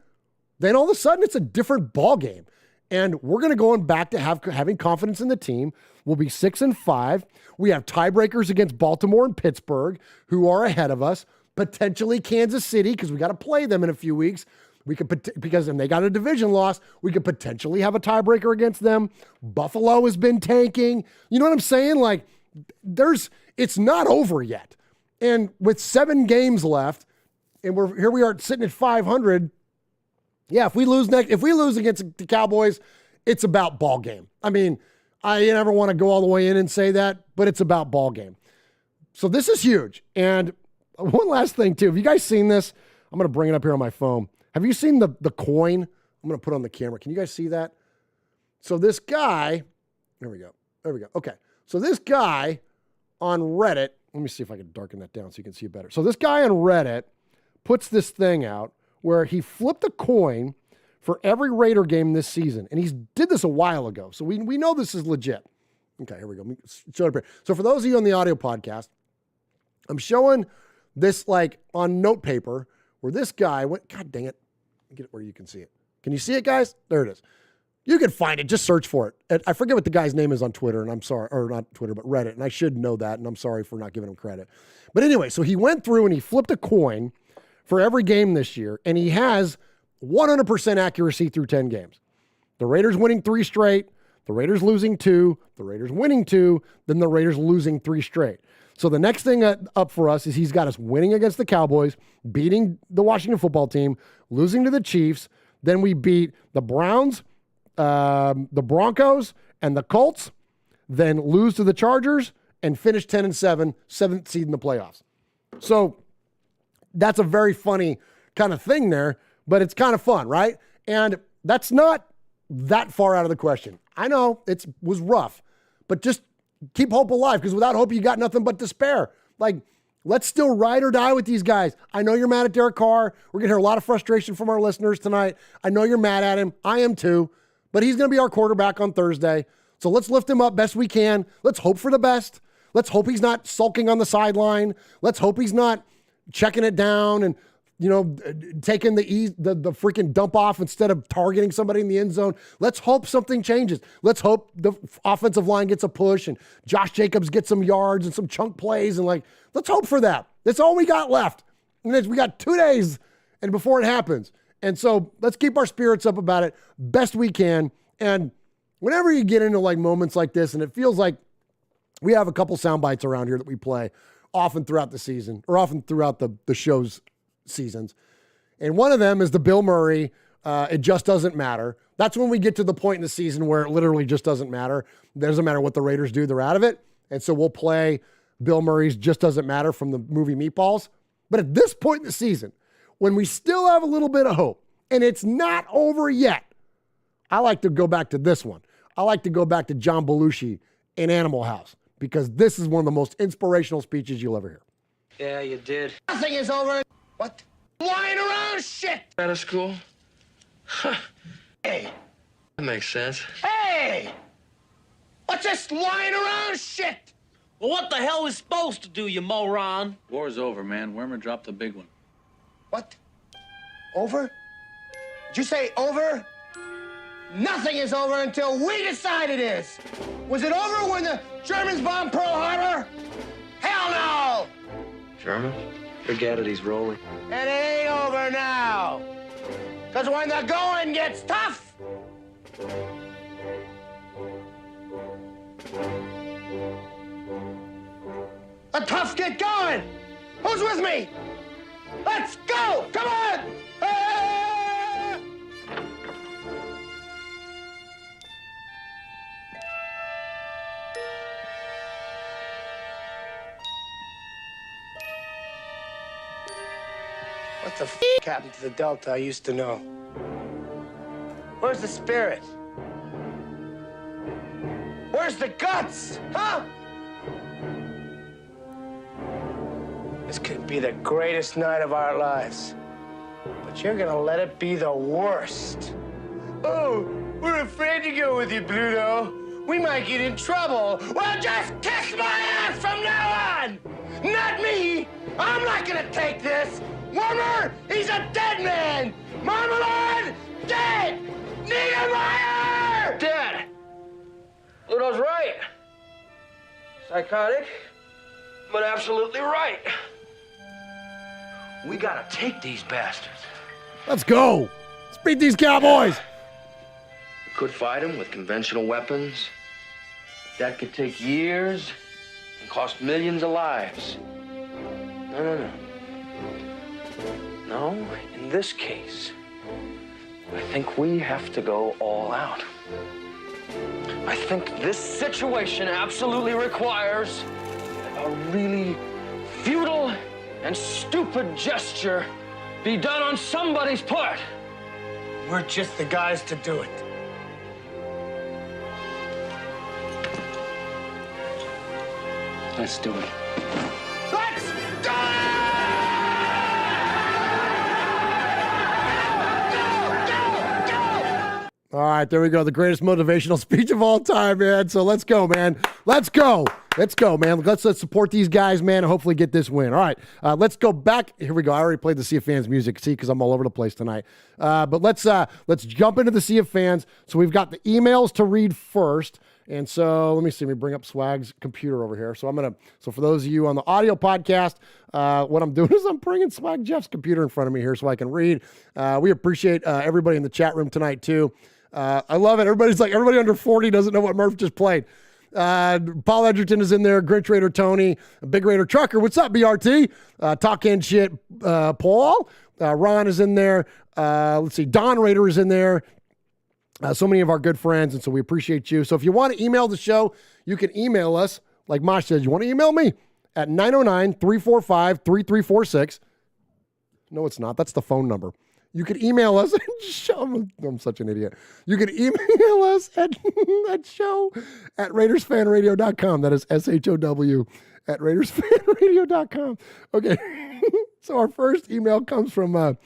then all of a sudden it's a different ball game. And we're going to go back to having confidence in the team. We'll be 6-5. We have tiebreakers against Baltimore and Pittsburgh, who are ahead of us. Potentially Kansas City, because we got to play them in a few weeks. We could, because they got a division loss, we could potentially have a tiebreaker against them. Buffalo has been tanking. You know what I'm saying? Like, it's not over yet. And with 7 games left, and we are sitting at 500. Yeah, if we lose against the Cowboys, it's about ball game. I mean, I never want to go all the way in and say that, but it's about ball game. So this is huge. And one last thing too. Have you guys seen this? I'm going to bring it up here on my phone. Have you seen the coin? I'm going to put it on the camera. Can you guys see that? So this guy, there we go. Okay. So this guy on Reddit, let me see if I can darken that down so you can see it better. So this guy on Reddit puts this thing out where he flipped a coin for every Raider game this season. And he did this a while ago. So we know this is legit. Okay, here we go. Let me show it up here. So for those of you on the audio podcast, I'm showing this like on note paper where this guy went, God dang it. Get it where you can see it. Can you see it, guys? There it is. You can find it. Just search for it. I forget what the guy's name is on Twitter, and I'm sorry, or not Twitter, but Reddit. And I should know that, and I'm sorry for not giving him credit. But anyway, so he went through and he flipped a coin for every game this year, and he has 100% accuracy through 10 games. The Raiders winning 3 straight, the Raiders losing 2, the Raiders winning 2, then the Raiders losing 3 straight. So the next thing up for us is he's got us winning against the Cowboys, beating the Washington football team, losing to the Chiefs. Then we beat the Browns, the Broncos, and the Colts. Then lose to the Chargers and finish 10-7, 7th seed in the playoffs. So that's a very funny kind of thing there, but it's kind of fun, right? And that's not that far out of the question. I know it was rough, but just keep hope alive, because without hope, you got nothing but despair. Like, let's still ride or die with these guys. I know you're mad at Derek Carr. We're going to hear a lot of frustration from our listeners tonight. I know you're mad at him. I am too, but he's going to be our quarterback on Thursday. So let's lift him up best we can. Let's hope for the best. Let's hope he's not sulking on the sideline. Let's hope he's not checking it down and, taking the freaking dump off instead of targeting somebody in the end zone. Let's hope something changes. Let's hope the offensive line gets a push and Josh Jacobs gets some yards and some chunk plays. And let's hope for that. That's all we got left. And we got 2 days and before it happens. And so let's keep our spirits up about it best we can. And whenever you get into moments like this, and it feels like we have a couple sound bites around here that we play often throughout the season, or often throughout the show's seasons. And one of them is the Bill Murray, it just doesn't matter. That's when we get to the point in the season where it literally just doesn't matter. It doesn't matter what the Raiders do, they're out of it. And so we'll play Bill Murray's Just Doesn't Matter from the movie Meatballs. But at this point in the season, when we still have a little bit of hope, and it's not over yet, I like to go back to this one. I like to go back to John Belushi in Animal House, because this is one of the most inspirational speeches you'll ever hear. Yeah, you did. Nothing is over. What? Lying around shit! Out of school? Huh. Hey! That makes sense. Hey! What's this lying around shit? Well, what the hell is supposed to do, you moron? War's over, man. Wormer dropped the big one. What? Over? Did you say over? Nothing is over until we decide it is. Was it over when the Germans bombed Pearl Harbor? Hell no! German? Forget it, he's rolling. It ain't over now. Because when the going gets tough, the tough get going. Who's with me? Let's go! Come on! Ah! What the f happened to the Delta I used to know? Where's the spirit? Where's the guts? Huh? This could be the greatest night of our lives. But you're gonna let it be the worst. Oh, we're afraid to go with you, Pluto. We might get in trouble. Well, just kiss my ass from now on! Not me! I'm not gonna take this! Wormer, he's a dead man! Marmalade, dead! Niedermeyer! Dead! Pluto's right. Psychotic, but absolutely right. We gotta take these bastards. Let's go. Let's beat these Cowboys. We could fight them with conventional weapons. That could take years and cost millions of lives. No. No, in this case, I think we have to go all out. I think this situation absolutely requires a really futile and stupid gesture be done on somebody's part. We're just the guys to do it. Let's do it. Let's go! All right, there we go. The greatest motivational speech of all time, man. So let's go, man. Let's go. Let's go, man. Let's support these guys, man, and hopefully get this win. All right, let's go back. Here we go. I already played the Sea of Fans music, see, because I'm all over the place tonight. But let's jump into the Sea of Fans. So we've got the emails to read first. And so let me bring up Swag's computer over here. So so for those of you on the audio podcast, what I'm doing is I'm bringing Swag Jeff's computer in front of me here so I can read. We appreciate everybody in the chat room tonight too. I love it. Everybody under 40 doesn't know what Murph just played. Paul Edgerton is in there. Grinch Raider Tony, Big Raider Trucker. What's up, BRT? Talking shit, Paul. Ron is in there. Let's see. Don Raider is in there. So many of our good friends, and so we appreciate you. So if you want to email the show, you can email us. Like Mosh said, you want to email me at 909-345-3346. No, it's not. That's the phone number. You could email us at show. I'm such an idiot. You could email us at show at RaidersFanRadio.com. That is SHOW at RaidersFanRadio.com. Okay. So our first email comes from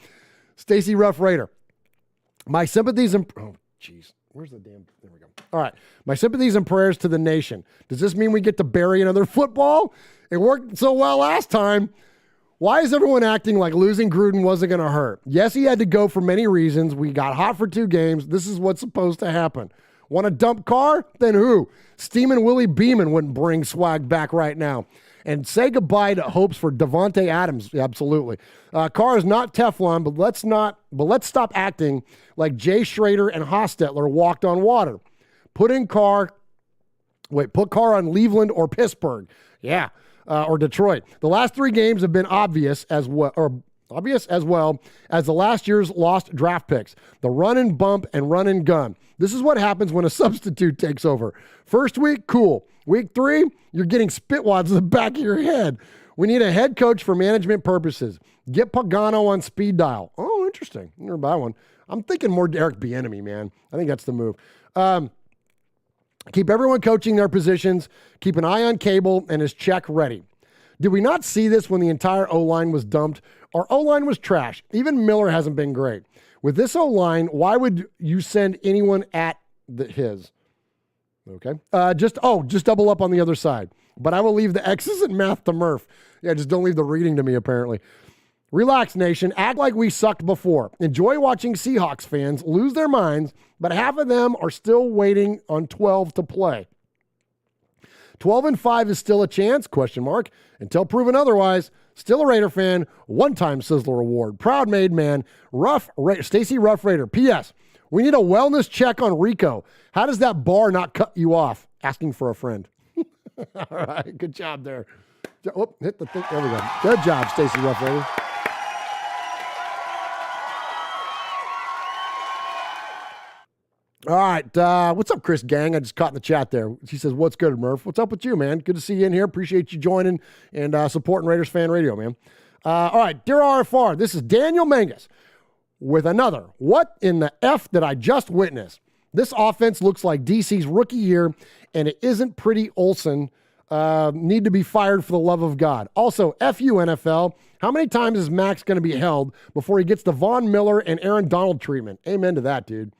Stacy Rough Raider. My sympathies and... Oh, jeez. Where's the damn... There we go. All right. My sympathies and prayers to the nation. Does this mean we get to bury another football? It worked so well last time. Why is everyone acting like losing Gruden wasn't going to hurt? Yes, he had to go for many reasons. We got hot for 2 games. This is what's supposed to happen. Want a dump Carr? Then who? Steamin' Willie Beeman wouldn't bring Swag back right now. And say goodbye to hopes for Devontae Adams. Absolutely. Carr is not Teflon, but let's stop acting like Jay Schrader and Hostetler walked on water. Put Carr on Cleveland or Pittsburgh. Yeah. Or Detroit. The last 3 games have been obvious as well as the last year's lost draft picks. The run and bump and run and gun. This is what happens when a substitute takes over. First week, cool. Week 3, you're getting spitwads in the back of your head. We need a head coach for management purposes. Get Pagano on speed dial. Oh, interesting. Never buy one. I'm thinking more Derek Bieniemy, man. I think that's the move. Keep everyone coaching their positions. Keep an eye on Cable and his check ready. Did we not see this when the entire O-line was dumped? Our O-line was trash. Even Miller hasn't been great. With this O-line, why would you send anyone at his? Okay. Just double up on the other side. But I will leave the X's and math to Murph. Yeah, just don't leave the reading to me, apparently. Relax, nation. Act like we sucked before. Enjoy watching Seahawks fans lose their minds, but half of them are still waiting on 12 to play. 12-5 is still a chance, ? Until proven otherwise. Still a Raider fan. One-time Sizzler award. Proud made man. Stacy Rough Raider. P.S. We need a wellness check on Rico. How does that bar not cut you off? Asking for a friend. All right. Good job there. Oh, hit the thing. There we go. Good job, Stacy Rough Raider. All right. What's up, Chris Gang? I just caught in the chat there. She says, what's good, Murph? What's up with you, man? Good to see you in here. Appreciate you joining and supporting Raiders Fan Radio, man. All right. Dear RFR, this is Daniel Mangus with another. What in the F did I just witness? This offense looks like DC's rookie year, and it isn't pretty Olsen. Need to be fired for the love of God. Also, F you, NFL. How many times is Max going to be held before he gets the Von Miller and Aaron Donald treatment? Amen to that, dude.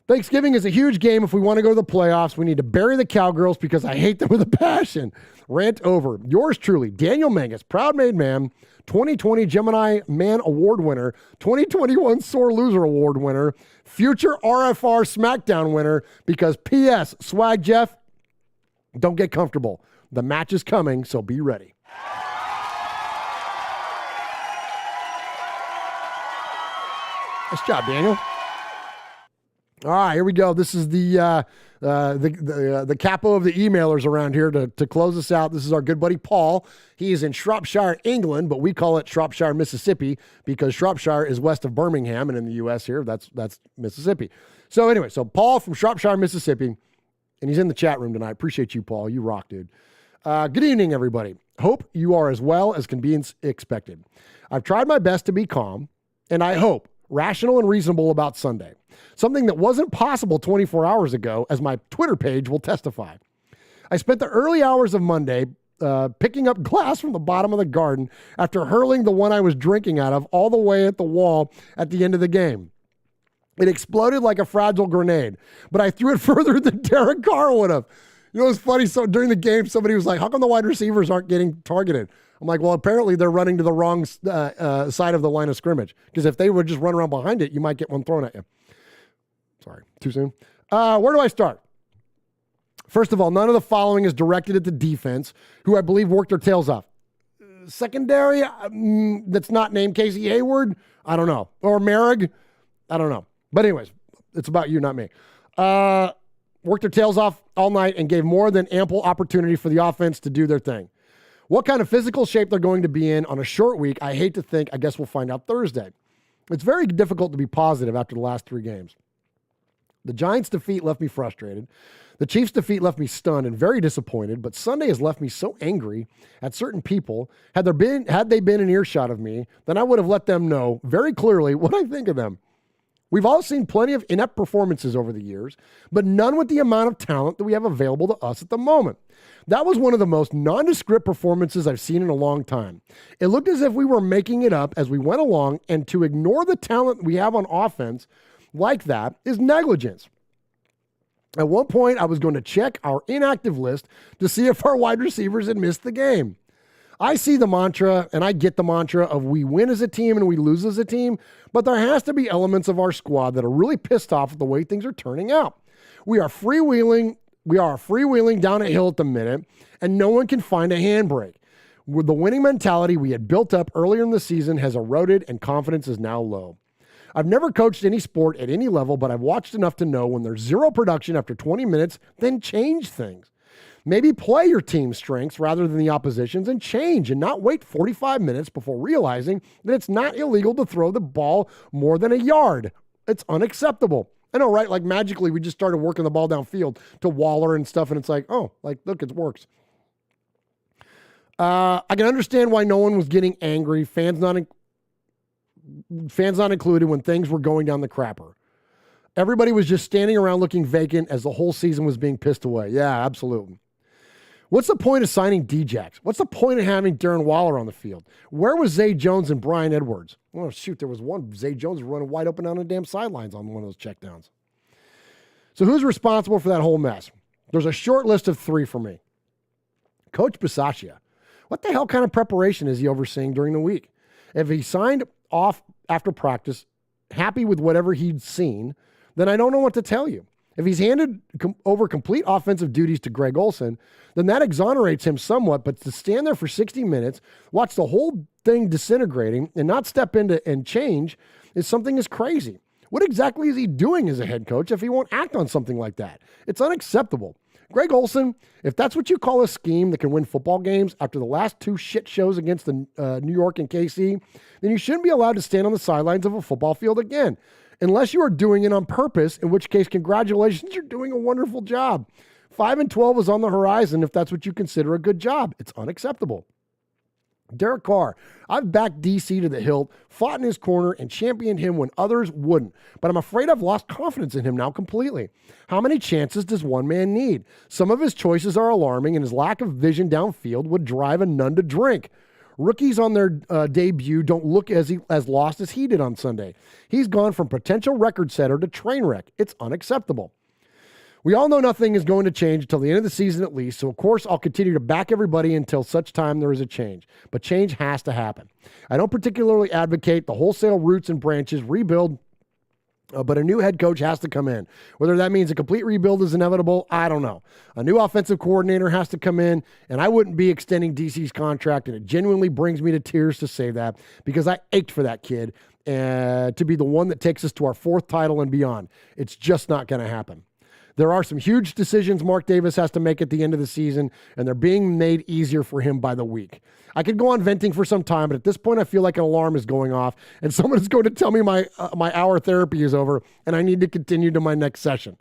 Thanksgiving is a huge game if we want to go to the playoffs. We need to bury the Cowgirls because I hate them with a passion. Rant over. Yours truly, Daniel Mangus, proud made man, 2020 Gemini Man Award winner, 2021 Sore Loser Award winner, future RFR SmackDown winner, because P.S. Swag Jeff, don't get comfortable. The match is coming, so be ready. Nice job, Daniel. All right, here we go. This is the capo of the emailers around here to close us out. This is our good buddy Paul. He is in Shropshire, England, but we call it Shropshire, Mississippi, because Shropshire is west of Birmingham, and in the U.S. here, that's Mississippi. So anyway, Paul from Shropshire, Mississippi, and he's in the chat room tonight. Appreciate you, Paul. You rock, dude. Good evening, everybody. Hope you are as well as can be expected. I've tried my best to be calm, and I hope rational and reasonable about Sunday. Something that wasn't possible 24 hours ago, as my Twitter page will testify. I spent the early hours of Monday picking up glass from the bottom of the garden after hurling the one I was drinking out of all the way at the wall at the end of the game. It exploded like a fragile grenade, but I threw it further than Derek Carr would have. You know, it's funny. So during the game, somebody was like, how come the wide receivers aren't getting targeted? I'm like, well, apparently they're running to the wrong side of the line of scrimmage, because if they would just run around behind it, you might get one thrown at you. Sorry, too soon. Where do I start? First of all, none of the following is directed at the defense, who I believe worked their tails off. Secondary, that's not named Casey Hayward. I don't know. Or Merrick. I don't know. But anyways, it's about you, not me. Worked their tails off all night and gave more than ample opportunity for the offense to do their thing. What kind of physical shape they're going to be in on a short week, I hate to think. I guess we'll find out Thursday. It's very difficult to be positive after the last 3 games. The Giants' defeat left me frustrated. The Chiefs' defeat left me stunned and very disappointed, but Sunday has left me so angry at certain people. Had they been in earshot of me, then I would have let them know very clearly what I think of them. We've all seen plenty of inept performances over the years, but none with the amount of talent that we have available to us at the moment. That was one of the most nondescript performances I've seen in a long time. It looked as if we were making it up as we went along, and to ignore the talent we have on offense like that is negligence. At one point, I was going to check our inactive list to see if our wide receivers had missed the game. I see the mantra, and I get the mantra of we win as a team and we lose as a team, but there has to be elements of our squad that are really pissed off at the way things are turning out. We are freewheeling down a hill at the minute, and no one can find a handbrake. With the winning mentality we had built up earlier in the season has eroded, and confidence is now low. I've never coached any sport at any level, but I've watched enough to know when there's zero production after 20 minutes, then change things. Maybe play your team's strengths rather than the opposition's and change, and not wait 45 minutes before realizing that it's not illegal to throw the ball more than a yard. It's unacceptable. I know, right? Like magically, we just started working the ball downfield to Waller and stuff, and it's like, oh, like, look, it works. I can understand why no one was getting angry, fans not included, when things were going down the crapper. Everybody was just standing around looking vacant as the whole season was being pissed away. Yeah, absolutely. What's the point of signing D-Jacks? What's the point of having Darren Waller on the field? Where was Zay Jones and Brian Edwards? Oh, shoot, there was one. Zay Jones running wide open on the damn sidelines on one of those checkdowns. So who's responsible for that whole mess? There's a short list of 3 for me. Coach Bisaccia. What the hell kind of preparation is he overseeing during the week? If he signed off after practice, happy with whatever he'd seen, then I don't know what to tell you. If he's handed over complete offensive duties to Greg Olsen, then that exonerates him somewhat, but to stand there for 60 minutes, watch the whole thing disintegrating, and not step into and change is something is crazy. What exactly is he doing as a head coach if he won't act on something like that? It's unacceptable. Greg Olsen, if that's what you call a scheme that can win football games after the last 2 shit shows against the New York and KC, then you shouldn't be allowed to stand on the sidelines of a football field again, unless you are doing it on purpose, in which case, congratulations, you're doing a wonderful job. 5-12 is on the horizon if that's what you consider a good job. It's unacceptable. Derek Carr, I've backed DC to the hilt, fought in his corner, and championed him when others wouldn't. But I'm afraid I've lost confidence in him now completely. How many chances does one man need? Some of his choices are alarming, and his lack of vision downfield would drive a nun to drink. Rookies on their debut don't look as lost as he did on Sunday. He's gone from potential record setter to train wreck. It's unacceptable. We all know nothing is going to change until the end of the season at least, so of course I'll continue to back everybody until such time there is a change. But change has to happen. I don't particularly advocate the wholesale roots and branches rebuild, but a new head coach has to come in. Whether that means a complete rebuild is inevitable, I don't know. A new offensive coordinator has to come in, and I wouldn't be extending DC's contract, and it genuinely brings me to tears to say that, because I ached for that kid to be the one that takes us to our 4th title and beyond. It's just not going to happen. There are some huge decisions Mark Davis has to make at the end of the season, and they're being made easier for him by the week. I could go on venting for some time, but at this point I feel like an alarm is going off, and someone is going to tell me my hour therapy is over, and I need to continue to my next session.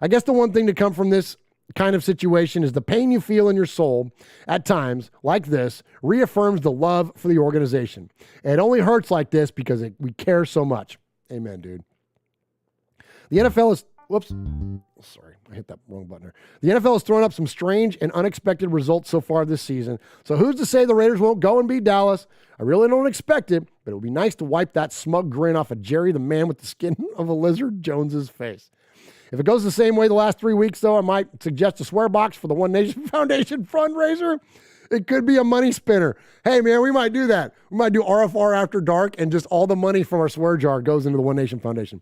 I guess the one thing to come from this kind of situation is the pain you feel in your soul at times like this reaffirms the love for the organization. It only hurts like this because we care so much. Amen, dude. The NFL is... Whoops. Sorry, I hit that wrong button there. The NFL has thrown up some strange and unexpected results so far this season. So who's to say the Raiders won't go and beat Dallas? I really don't expect it, but it would be nice to wipe that smug grin off of Jerry, the man with the skin of a lizard, Jones's face. If it goes the same way the last 3 weeks, though, I might suggest a swear box for the One Nation Foundation fundraiser. It could be a money spinner. Hey, man, we might do that. We might do RFR After Dark, and just all the money from our swear jar goes into the One Nation Foundation.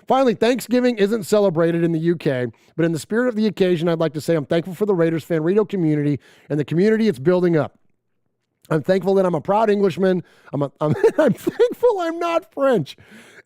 Finally, Thanksgiving isn't celebrated in the UK, but in the spirit of the occasion, I'd like to say I'm thankful for the Raiders fan radio community and the community it's building up. I'm thankful that I'm a proud Englishman. I'm thankful I'm not French.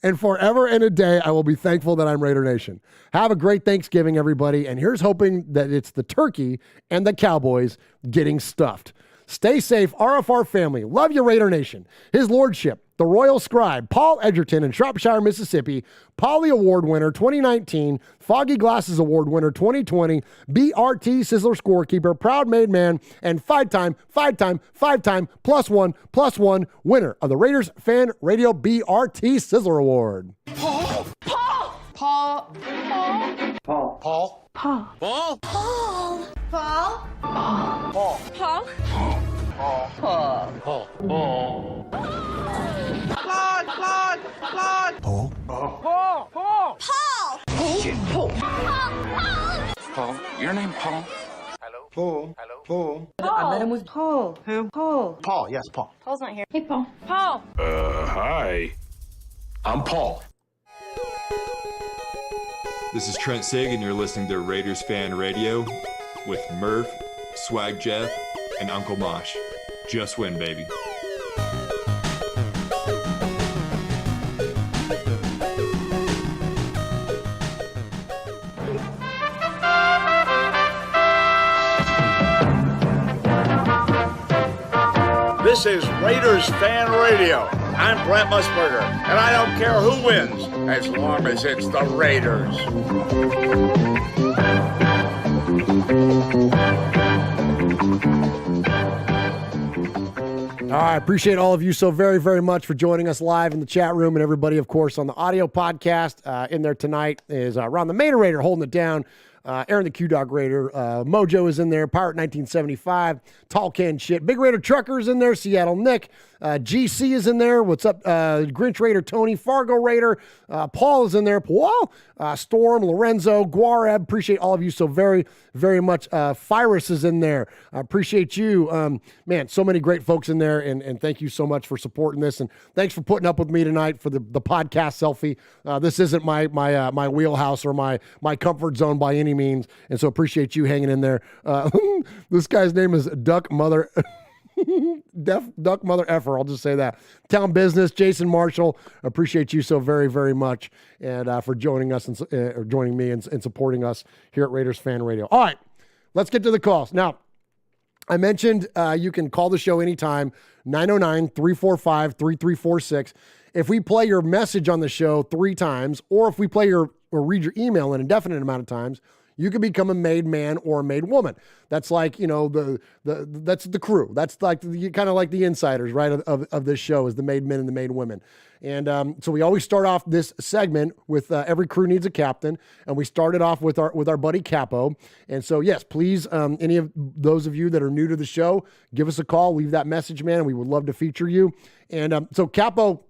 And forever and a day, I will be thankful that I'm Raider Nation. Have a great Thanksgiving, everybody. And here's hoping that it's the turkey and the Cowboys getting stuffed. Stay safe, RFR family. Love you, Raider Nation. His Lordship, the Royal Scribe, Paul Edgerton in Shropshire, Mississippi, Polly Award winner 2019, Foggy Glasses Award winner 2020, BRT Sizzler scorekeeper, proud made man, and five-time +1 winner of the Raiders Fan Radio BRT Sizzler Award. Paul. Paul. Paul. Paul. Paul. Paul. Paul. Paul. Paul. Paul. Paul. Paul. Paul. Paul. Paul. Paul. Claude. Claude. Claude. Paul. Paul. Paul. Paul. Paul. Shit, Paul. Paul. Paul. Your name, Paul? Hello. Paul. Hello. Paul. I met him with Paul. Who? Paul. Paul, yes, Paul. Paul's not here. Hey, Paul. Paul. Hi. I'm Paul. This is Trent Sig, and you're listening to Raiders Fan Radio with Murph, Swag Jeff, and Uncle Mosh. Just win, baby. This is Raiders Fan Radio. I'm Brent Musburger, and I don't care who wins as long as it's the Raiders. All right, appreciate all of you so very, very much for joining us live in the chat room, and everybody, of course, on the audio podcast. In there tonight is Ron the Mater Raider holding it down. Aaron the Q-Dog Raider. Mojo is in there. Pirate 1975. Tall Can Shit. Big Raider Trucker is in there. Seattle Nick. GC is in there. What's up? Grinch Raider Tony. Fargo Raider. Paul is in there. Paul. Storm. Lorenzo. Guareb. Appreciate all of you so very, very much. Fyrus is in there. I appreciate you. Man, so many great folks in there. And thank you so much for supporting this. And thanks for putting up with me tonight for the podcast selfie. This isn't my wheelhouse or my comfort zone by any means, and so appreciate you hanging in there. This guy's name is Duck Mother Duck Mother Effer. I'll just say that. Town Business, Jason Marshall. Appreciate you so very, very much, and for joining us and or joining me and supporting us here at Raiders Fan Radio. All right, let's get to the calls now. I mentioned you can call the show anytime, 909-345-3346. If we play your message on the show 3 times, or if we play or read your email an indefinite amount of times, you can become a made man or a made woman. That's like, that's the crew. That's like kind of like the insiders, right, of this show is the made men and the made women. And so we always start off this segment with every crew needs a captain, and we started off with our buddy Capo. And so yes, please, any of those of you that are new to the show, give us a call, leave that message, man, and we would love to feature you. And so Capo,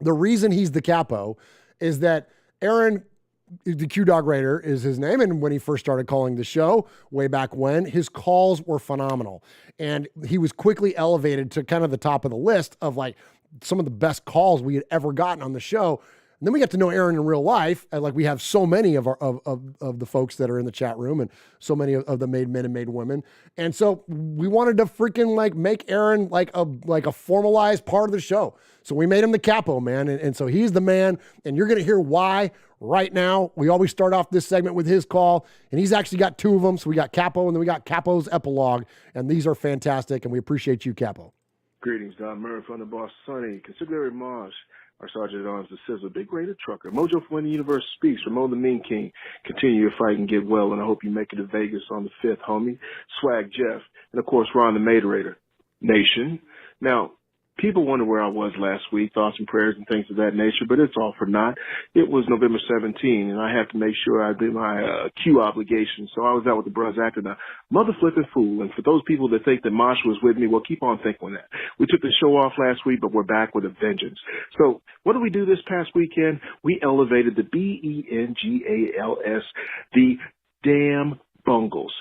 the reason he's the Capo is that Aaron, the Q-Dog Raider is his name, and when he first started calling the show way back when, his calls were phenomenal. And he was quickly elevated to kind of the top of the list of like some of the best calls we had ever gotten on the show. And then we got to know Aaron in real life, and like we have so many of the folks that are in the chat room, and so many of the made men and made women. And so we wanted to freaking like make Aaron like a formalized part of the show. So we made him the Capo, man, and so he's the man, and you're gonna hear why right now. We always start off this segment with his call, and he's actually got 2 of them. So we got Capo, and then we got Capo's epilogue, and these are fantastic, and we appreciate you, Capo. Greetings, Don Murph, Underboss Sonny, Consigliere Marsh, our Sergeant at Arms, the Sizzler, Big Raider Trucker, Mojo from When the Universe Speaks, Ramon the Mean King. Continue your fight and get well, and I hope you make it to Vegas on the 5th, homie. Swag Jeff, and of course, Ron the Mater Raider Nation. Now, people wonder where I was last week, thoughts and prayers and things of that nature, but it's all for naught. It was November 17, and I have to make sure I did my Q obligation, so I was out with the bros acting a mother flipping fool. And for those people that think that Mosh was with me, well, keep on thinking that. We took the show off last week, but we're back with a vengeance. So what did we do this past weekend? We elevated the Bengals, the damn Bengals.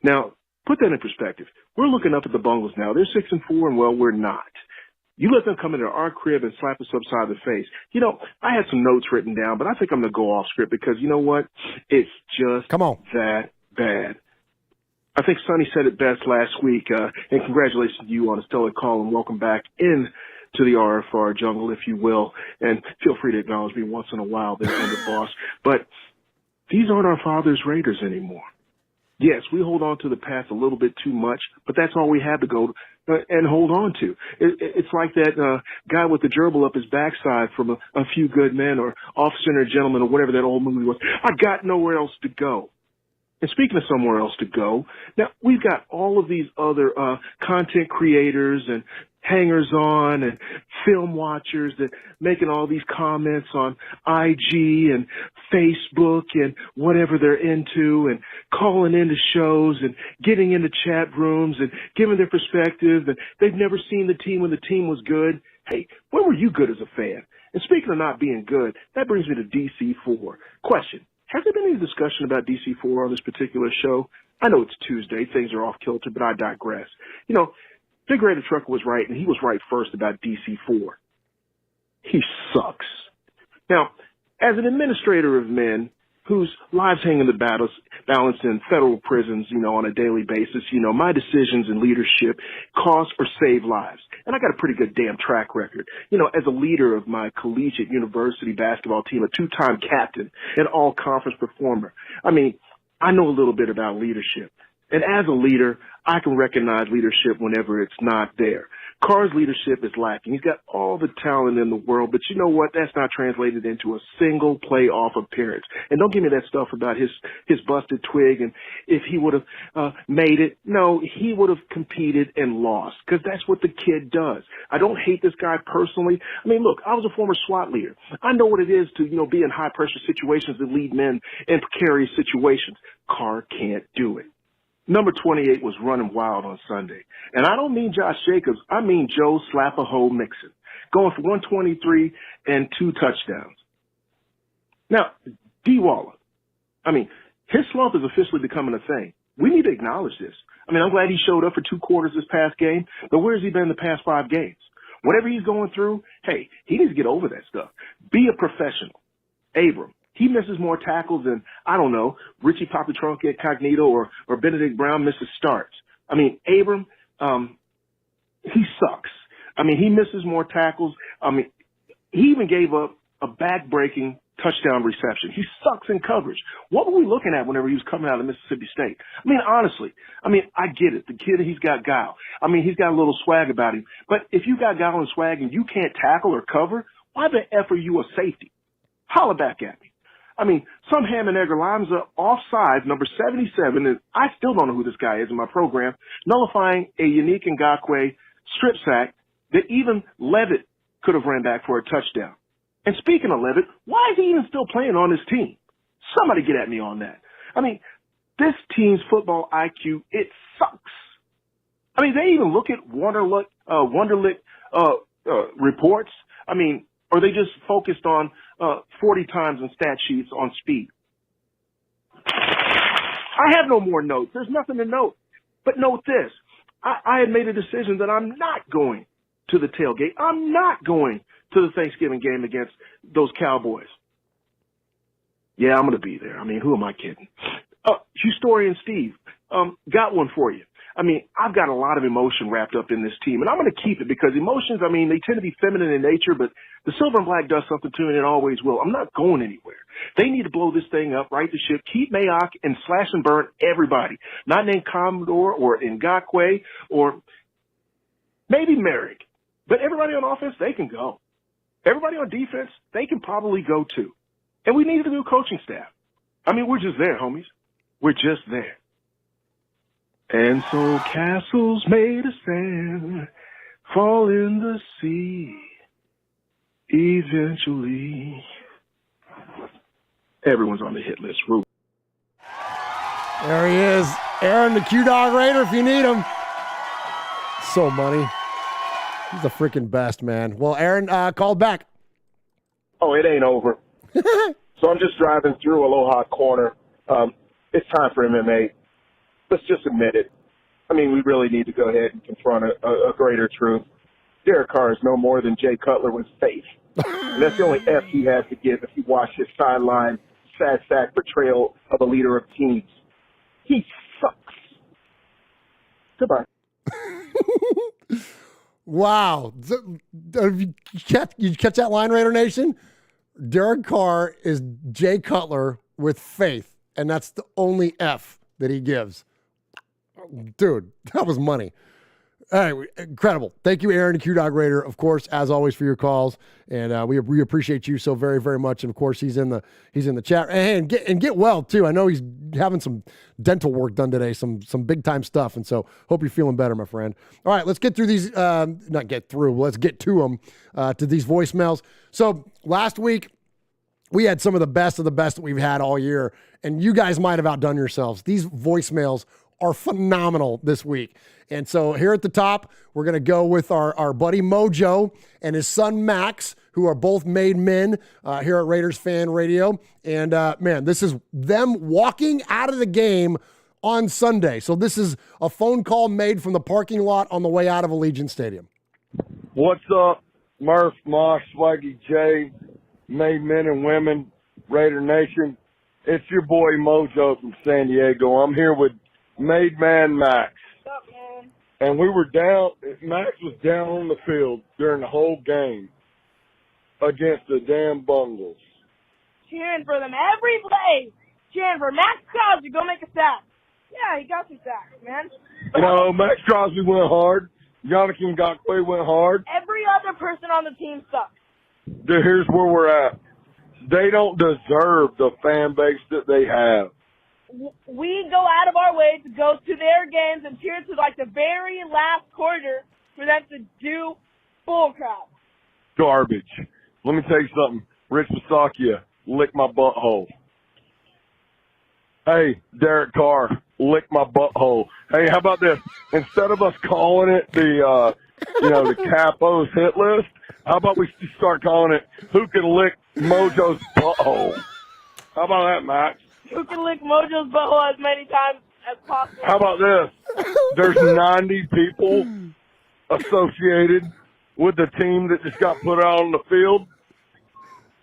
Now, put that in perspective. We're looking up at the Bengals now. They're 6-4, and well, we're not. You let them come into our crib and slap us upside the face. You know, I had some notes written down, but I think I'm going to go off script because you know what? It's just that bad. I think Sonny said it best last week, and congratulations to you on a stellar call, and welcome back in to the RFR jungle, if you will, and feel free to acknowledge me once in a while there, Underboss. But these aren't our father's Raiders anymore. Yes, we hold on to the past a little bit too much, but that's all we have to go and hold on to. It's like that guy with the gerbil up his backside from a Few Good Men or Officer and a Gentleman or whatever that old movie was. I got nowhere else to go. And speaking of somewhere else to go, now we've got all of these other content creators and hangers-on and film watchers that making all these comments on IG and Facebook and whatever they're into and calling into shows and getting into chat rooms and giving their perspective, and they've never seen the team when the team was good. Hey, when were you good as a fan? And speaking of not being good, that brings me to DC4. Question. Has there been any discussion about DC4 on this particular show? I know it's Tuesday, things are off kilter, but I digress. You know, Big Raider Trucker was right, and he was right first about DC4. He sucks. Now, as an administrator of men whose lives hang in the balance in federal prisons, you know, on a daily basis, you know, my decisions in leadership cost or save lives. And I got a pretty good damn track record. You know, as a leader of my collegiate university basketball team, a two-time captain, an all-conference performer. I mean, I know a little bit about leadership. And as a leader, I can recognize leadership whenever it's not there. Carr's leadership is lacking. He's got all the talent in the world, but you know what? That's not translated into a single playoff appearance. And don't give me that stuff about his busted twig and if he would have made it. No, he would have competed and lost because that's what the kid does. I don't hate this guy personally. I mean, look, I was a former SWAT leader. I know what it is to, you know, be in high-pressure situations and lead men in precarious situations. Carr can't do it. Number 28 was running wild on Sunday. And I don't mean Josh Jacobs. I mean Joe Slap-a-Hole Mixon, going for 123 and 2 touchdowns. Now, D. Waller, I mean, his slump is officially becoming a thing. We need to acknowledge this. I mean, I'm glad he showed up for 2 quarters this past game, but where has he been the past 5 games? Whatever he's going through, hey, he needs to get over that stuff. Be a professional. Abram. He misses more tackles than, I don't know, Richie Papatrunk Incognito or Benedict Brown misses starts. I mean, Abram, he sucks. I mean, he misses more tackles. I mean, he even gave up a back-breaking touchdown reception. He sucks in coverage. What were we looking at whenever he was coming out of Mississippi State? I mean, honestly, I get it. The kid, he's got guile. I mean, he's got a little swag about him. But if you got guile and swag and you can't tackle or cover, why the F are you a safety? Holla back at me. I mean, some ham and egg lines are offside, number 77, and I still don't know who this guy is in my program, nullifying a unique Ngakoue strip sack that even Levitt could have ran back for a touchdown. And speaking of Levitt, why is he even still playing on his team? Somebody get at me on that. I mean, this team's football IQ, it sucks. I mean, they even look at Wonderlic reports. I mean, or they just focused on 40 times in stat sheets on speed. I have no more notes. There's nothing to note. But note this. I had made a decision that I'm not going to the tailgate. I'm not going to the Thanksgiving game against those Cowboys. Yeah, I'm going to be there. I mean, who am I kidding? Historian Steve, got one for you. I mean, I've got a lot of emotion wrapped up in this team, and I'm going to keep it because emotions, I mean, they tend to be feminine in nature, but the silver and black does something to me, and it always will. I'm not going anywhere. They need to blow this thing up, right the ship, keep Mayock, and slash and burn everybody. Not named Commodore or Ngakoue or maybe Merrick. But everybody on offense, they can go. Everybody on defense, they can probably go too. And we need a new coaching staff. I mean, we're just there, homies. We're just there. And so castles made of sand fall in the sea eventually. Everyone's on the hit list. Root. There he is. Aaron, the Q-Dog Raider, if you need him. So money. He's the freaking best, man. Well, Aaron called back. Oh, it ain't over. So I'm just driving through Aloha Corner. It's time for MMA. Let's just admit it. I mean, we really need to go ahead and confront a greater truth. Derek Carr is no more than Jay Cutler with faith. And that's the only F he has to give if he watched his sideline sad sack portrayal of a leader of teams. He sucks. Goodbye. Wow. You catch that line, Raider Nation? Derek Carr is Jay Cutler with faith, and that's the only F that he gives. Dude, that was money. All right, incredible. Thank you, Aaron, Q-Dog Raider, of course, as always, for your calls, and we appreciate you so very, very much. And of course, he's in the chat. And get well too. I know he's having some dental work done today, some big time stuff, and so hope you're feeling better, my friend. All right, let's get through these. Let's get to them to these voicemails. So last week we had some of the best that we've had all year, and you guys might have outdone yourselves. These voicemails are phenomenal this week. And so here at the top, we're going to go with our buddy Mojo and his son Max, who are both made men here at Raiders Fan Radio. And man, this is them walking out of the game on Sunday. So this is a phone call made from the parking lot on the way out of Allegiant Stadium. What's up, Murph, Mosh, Swaggy J, made men and women, Raider Nation? It's your boy Mojo from San Diego. I'm here with Made Man Max. What's up, man? And we were down, Max was down on the field during the whole game against the damn Bengals. Cheering for them every play. Cheering for Max Crosby, go make a sack. Yeah, he got some sacks, man. You know, Max Crosby went hard. Jonathan Ngakoue went hard. Every other person on the team sucks. Dude, here's where we're at. They don't deserve the fan base that they have. We go out of our way to go to their games and cheer to like the very last quarter for them to do full crowd. Garbage. Let me tell you something. Rich Bisaccia, lick my butthole. Hey, Derek Carr, lick my butthole. Hey, how about this? Instead of us calling it the Capo's hit list, how about we start calling it Who Can Lick Mojo's Butthole? How about that, Max? Who can lick Mojo's butthole as many times as possible? How about this? There's 90 people associated with the team that just got put out on the field.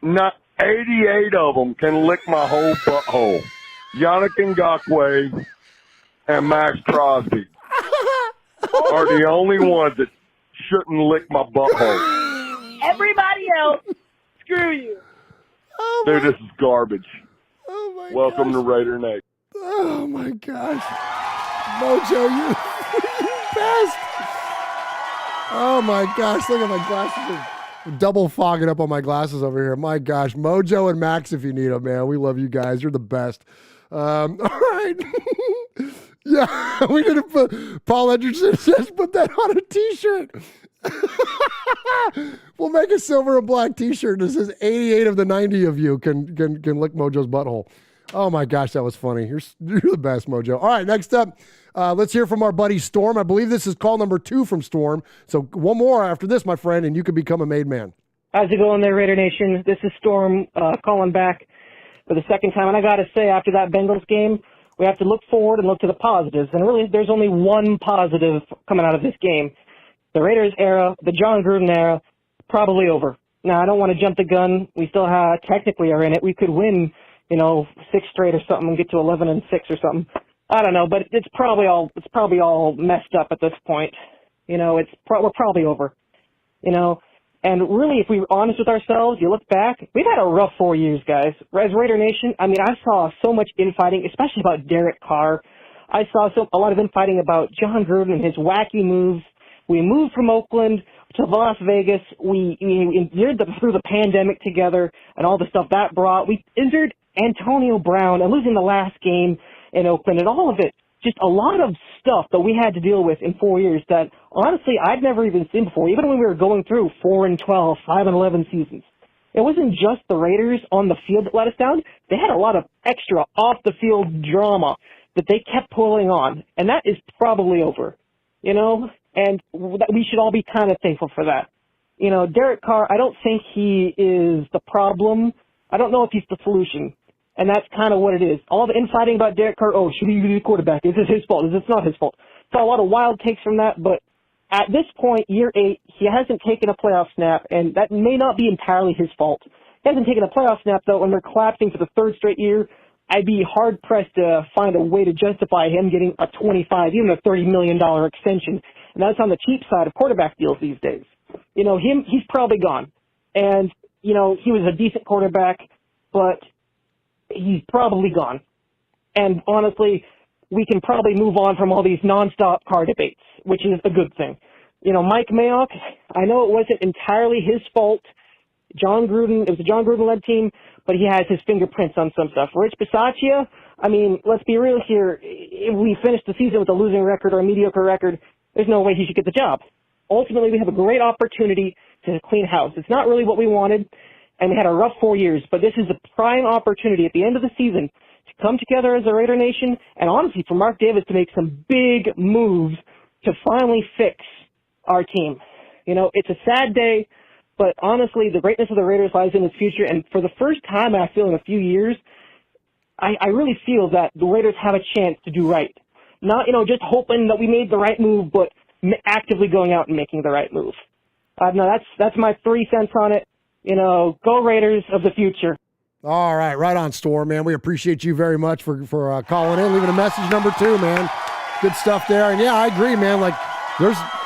Not 88 of them can lick my whole butthole. Yannick Ngakoue and Max Crosby are the only ones that shouldn't lick my butthole. Everybody else, screw you. Dude, this is garbage. Oh my Welcome to Raider Nation. Oh my gosh. Mojo, you best. Oh my gosh, look at my glasses. I'm double fogging up on my glasses over here. My gosh, Mojo and Max, if you need them, man. We love you guys. You're the best. All right. Yeah, we did it. Paul Edgerton says, put that on a t-shirt. We'll make a silver and black t-shirt that says 88 of the 90 of you can lick Mojo's butthole. Oh my gosh, that was funny. You're the best, Mojo. All right, next up, let's hear from our buddy Storm. I believe this is call number 2 from Storm. So one more after this, my friend, and you can become a made man. How's it going there, Raider Nation? This is Storm calling back for the second time. And I got to say, after that Bengals game, we have to look forward and look to the positives. And really, there's only one positive coming out of this game. The Raiders era, the John Gruden era, probably over. Now, I don't want to jump the gun. We still technically are in it. We could win, 6 straight or something and get to 11-6 or something. I don't know, but it's probably all messed up at this point. We're probably over. And really, if we were honest with ourselves, you look back, we've had a rough 4 years, guys. As Raider Nation, I saw so much infighting, especially about Derek Carr. I saw a lot of infighting about John Gruden and his wacky moves. We moved from Oakland to Las Vegas. We endured through the pandemic together and all the stuff that brought. We endured Antonio Brown and losing the last game in Oakland and all of it. Just a lot of stuff that we had to deal with in 4 years that, honestly, I'd never even seen before, even when we were going through 4-12, 5-11 seasons. It wasn't just the Raiders on the field that let us down. They had a lot of extra off-the-field drama that they kept pulling on, and that is probably over, and we should all be kind of thankful for that. Derek Carr, I don't think he is the problem. I don't know if he's the solution. And that's kind of what it is. All the infighting about Derek Carr, should he be the quarterback? Is this his fault? Is this not his fault? Saw a lot of wild takes from that, but at this point, year 8, he hasn't taken a playoff snap, and that may not be entirely his fault. He hasn't taken a playoff snap, though, and they're collapsing for the 3rd straight year. I'd be hard-pressed to find a way to justify him getting a $25, even a $30 million extension. And that's on the cheap side of quarterback deals these days. He's probably gone. And, he was a decent quarterback, but he's probably gone. And honestly, we can probably move on from all these nonstop car debates, which is a good thing. You know, Mike Mayock, I know it wasn't entirely his fault. It was a John Gruden-led team, but he has his fingerprints on some stuff. Rich Bisaccia, I mean, let's be real here. If we finish the season with a losing record or a mediocre record, there's no way he should get the job. Ultimately, we have a great opportunity to clean house. It's not really what we wanted, and we had a rough 4 years, but this is a prime opportunity at the end of the season to come together as a Raider Nation, and honestly, for Mark Davis to make some big moves to finally fix our team. You know, it's a sad day, but honestly, the greatness of the Raiders lies in its future, and for the first time, I feel in a few years, I really feel that the Raiders have a chance to do right. Not, you know, just hoping that we made the right move, but actively going out and making the right move. No, that's my 3 cents on it. You know, go Raiders of the future. All right on, Storm, man. We appreciate you very much for calling in, leaving a message number 2, man. Good stuff there. And yeah, I agree, man. Like,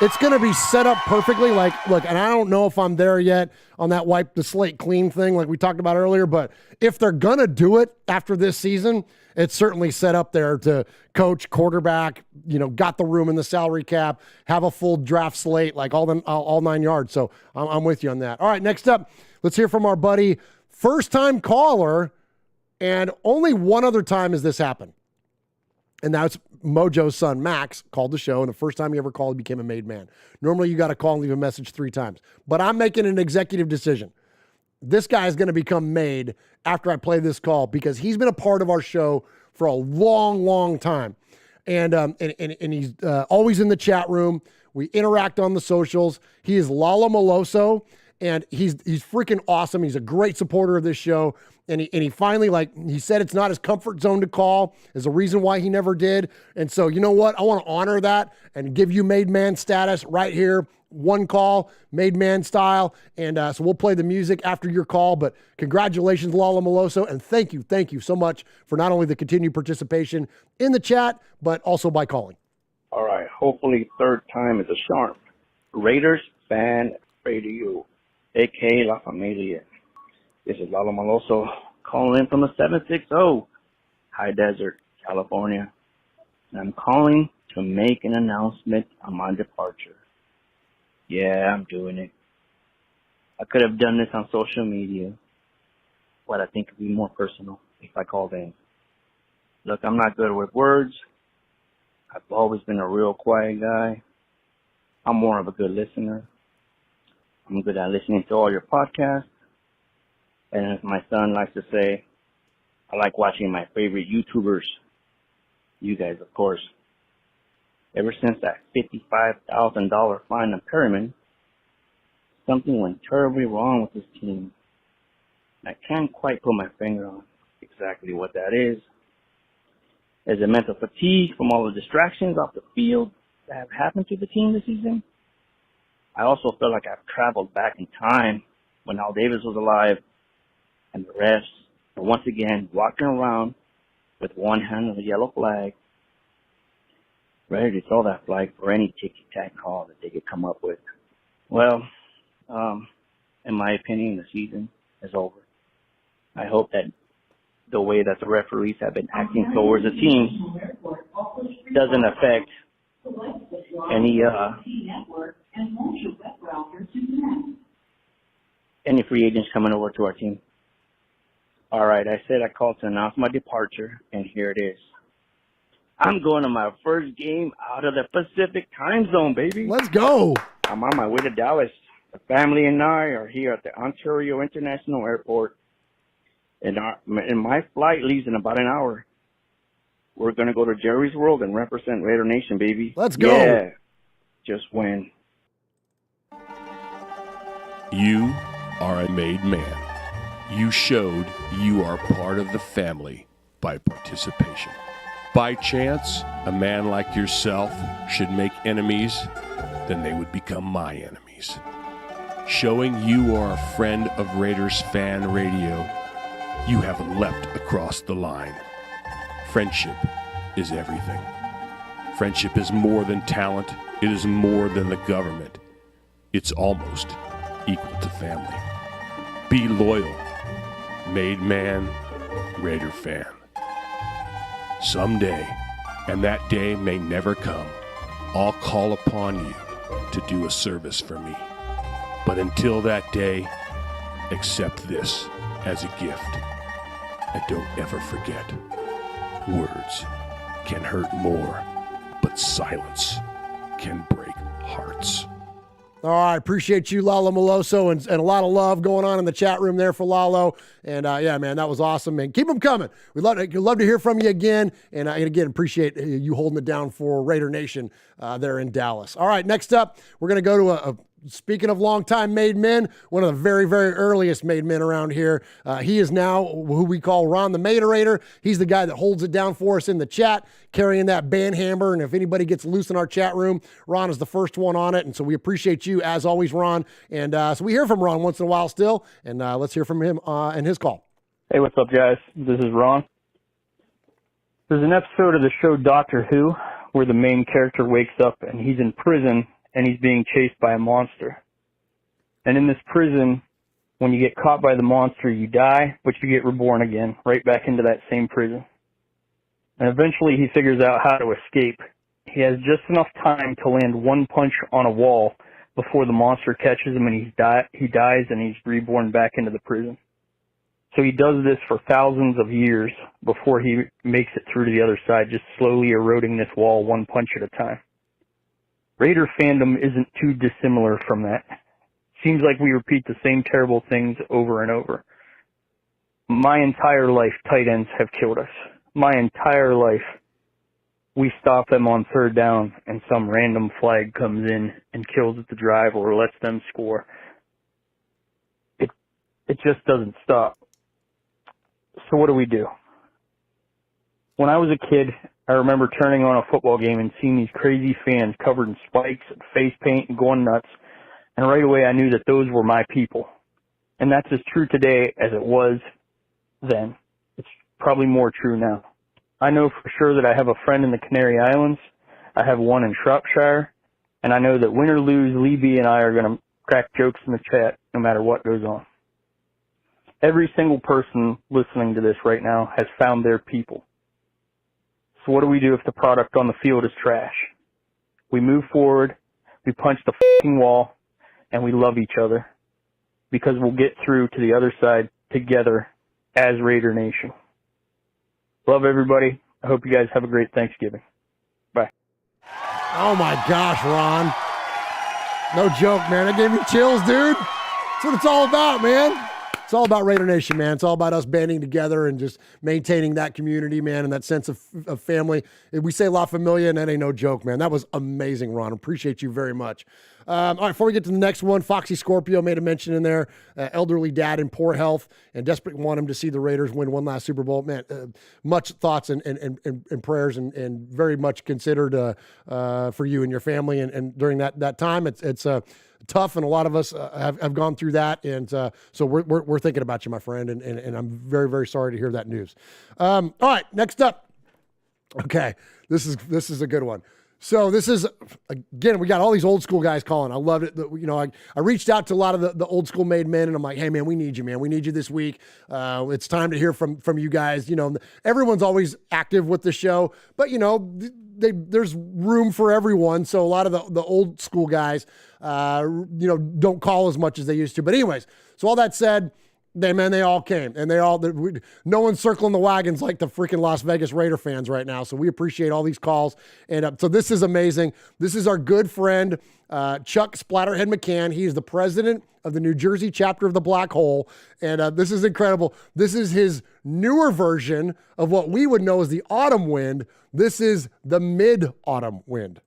it's going to be set up perfectly. Like, look, and I don't know if I'm there yet on that wipe the slate clean thing like we talked about earlier, but if they're going to do it after this season, it's certainly set up there to coach, quarterback, you know, got the room in the salary cap, have a full draft slate, like all 9 yards. So I'm with you on that. All right, next up, let's hear from our buddy, first-time caller, and only one other time has this happened. And that's Mojo's son, Max, called the show, and the first time he ever called, he became a made man. Normally, you got to call and leave a message 3 times. But I'm making an executive decision. This guy is going to become made after I play this call because he's been a part of our show for a long, long time. And he's always in the chat room. We interact on the socials. He is Lala Maloso, and he's freaking awesome. He's a great supporter of this show. And he finally, like, he said it's not his comfort zone to call. There's a reason why he never did. And so, you know what? I want to honor that and give you made man status right here. 1 call, made man style. And so we'll play the music after your call. But congratulations, Lala Maloso. And thank you so much for not only the continued participation in the chat, but also by calling. All right. Hopefully 3rd time is a charm. Raiders Fan Radio, a.k.a. La Familia. This is Lalo Maloso calling in from the 760 High Desert, California. And I'm calling to make an announcement on my departure. Yeah, I'm doing it. I could have done this on social media, but I think it'd be more personal if I called in. Look, I'm not good with words. I've always been a real quiet guy. I'm more of a good listener. I'm good at listening to all your podcasts. And as my son likes to say, I like watching my favorite YouTubers. You guys, of course. Ever since that $55,000 fine on Perryman, something went terribly wrong with this team. I can't quite put my finger on exactly what that is. Is it mental fatigue from all the distractions off the field that have happened to the team this season? I also feel like I've traveled back in time when Al Davis was alive, and the refs are once again walking around with one hand on the yellow flag, ready to throw that flag for any ticky-tack call that they could come up with. Well, in my opinion, the season is over. I hope that the way that the referees have been acting towards the team doesn't affect any free agents coming over to our team. All right, I said I called to announce my departure, and here it is. I'm going to my first game out of the Pacific time zone, baby. Let's go. I'm on my way to Dallas. The family and I are here at the Ontario International Airport, and my flight leaves in about an hour. We're going to go to Jerry's World and represent Raider Nation, baby. Let's go. Yeah, just win. You are a made man. You showed you are part of the family by participation. By chance, a man like yourself should make enemies, then they would become my enemies. Showing you are a friend of Raiders Fan Radio, you have leapt across the line. Friendship is everything. Friendship is more than talent. It is more than the government. It's almost equal to family. Be loyal. Made man, Raider fan. Someday, and that day may never come, I'll call upon you to do a service for me. But until that day, accept this as a gift. And don't ever forget, words can hurt more, but silence can break hearts. All right, appreciate you, Lalo Maloso, and a lot of love going on in the chat room there for Lalo. And yeah, man, that was awesome, man. Keep them coming. We'd love to hear from you again. And again, appreciate you holding it down for Raider Nation there in Dallas. All right, next up, we're going to go to speaking of longtime made men, one of the very, very earliest made men around here. He is now who we call Ron the Maderator. He's the guy that holds it down for us in the chat, carrying that band hammer. And if anybody gets loose in our chat room, Ron is the first one on it. And so we appreciate you, as always, Ron. And so we hear from Ron once in a while still. And let's hear from him and his call. Hey, what's up, guys? This is Ron. There's an episode of the show Doctor Who where the main character wakes up and he's in prison and he's being chased by a monster. And in this prison, when you get caught by the monster, you die, but you get reborn again, right back into that same prison. And eventually he figures out how to escape. He has just enough time to land one punch on a wall before the monster catches him and he dies and he's reborn back into the prison. So he does this for thousands of years before he makes it through to the other side, just slowly eroding this wall one punch at a time. Raider fandom isn't too dissimilar from that. Seems like we repeat the same terrible things over and over. My entire life, tight ends have killed us. My entire life, we stop them on third down and some random flag comes in and kills the drive or lets them score. It just doesn't stop. So what do we do? When I was a kid, I remember turning on a football game and seeing these crazy fans covered in spikes and face paint and going nuts. And right away I knew that those were my people. And that's as true today as it was then. It's probably more true now. I know for sure that I have a friend in the Canary Islands. I have one in Shropshire. And I know that win or lose, Lee B and I are going to crack jokes in the chat no matter what goes on. Every single person listening to this right now has found their people. So what do we do if the product on the field is trash? We move forward, we punch the f***ing wall, and we love each other. Because we'll get through to the other side together as Raider Nation. Love everybody. I hope you guys have a great Thanksgiving. Bye. Oh my gosh, Ron. No joke, man. That gave me chills, dude. That's what it's all about, man. It's all about Raider Nation, man. It's all about us banding together and just maintaining that community, man, and that sense of family. We say La Familia, and that ain't no joke, man. That was amazing, Ron. Appreciate you very much. All right, before we get to the next one, Foxy Scorpio made a mention in there. Elderly dad in poor health and desperate want him to see the Raiders win one last Super Bowl. Man, much thoughts and prayers and very much considered for you and your family. And during that time, it's tough, and a lot of us have gone through that. And so we're thinking about you, my friend, and I'm very, very sorry to hear that news. All right, next up. Okay, this is a good one. So this is, again, we got all these old school guys calling. I loved it. You know, I reached out to a lot of the old school made men, and I'm like, hey, man, we need you, man. We need you this week. It's time to hear from you guys. You know, everyone's always active with the show, but, you know, there's room for everyone. So a lot of the old school guys, you know, don't call as much as they used to. But anyways, so all that said, they all came, and no one's circling the wagons like the freaking Las Vegas Raider fans right now. So we appreciate all these calls. And so this is amazing. This is our good friend, Chuck Splatterhead McCann. He is the president of the New Jersey chapter of the Black Hole. And this is incredible. This is his newer version of what we would know as the autumn wind. This is the mid-autumn wind.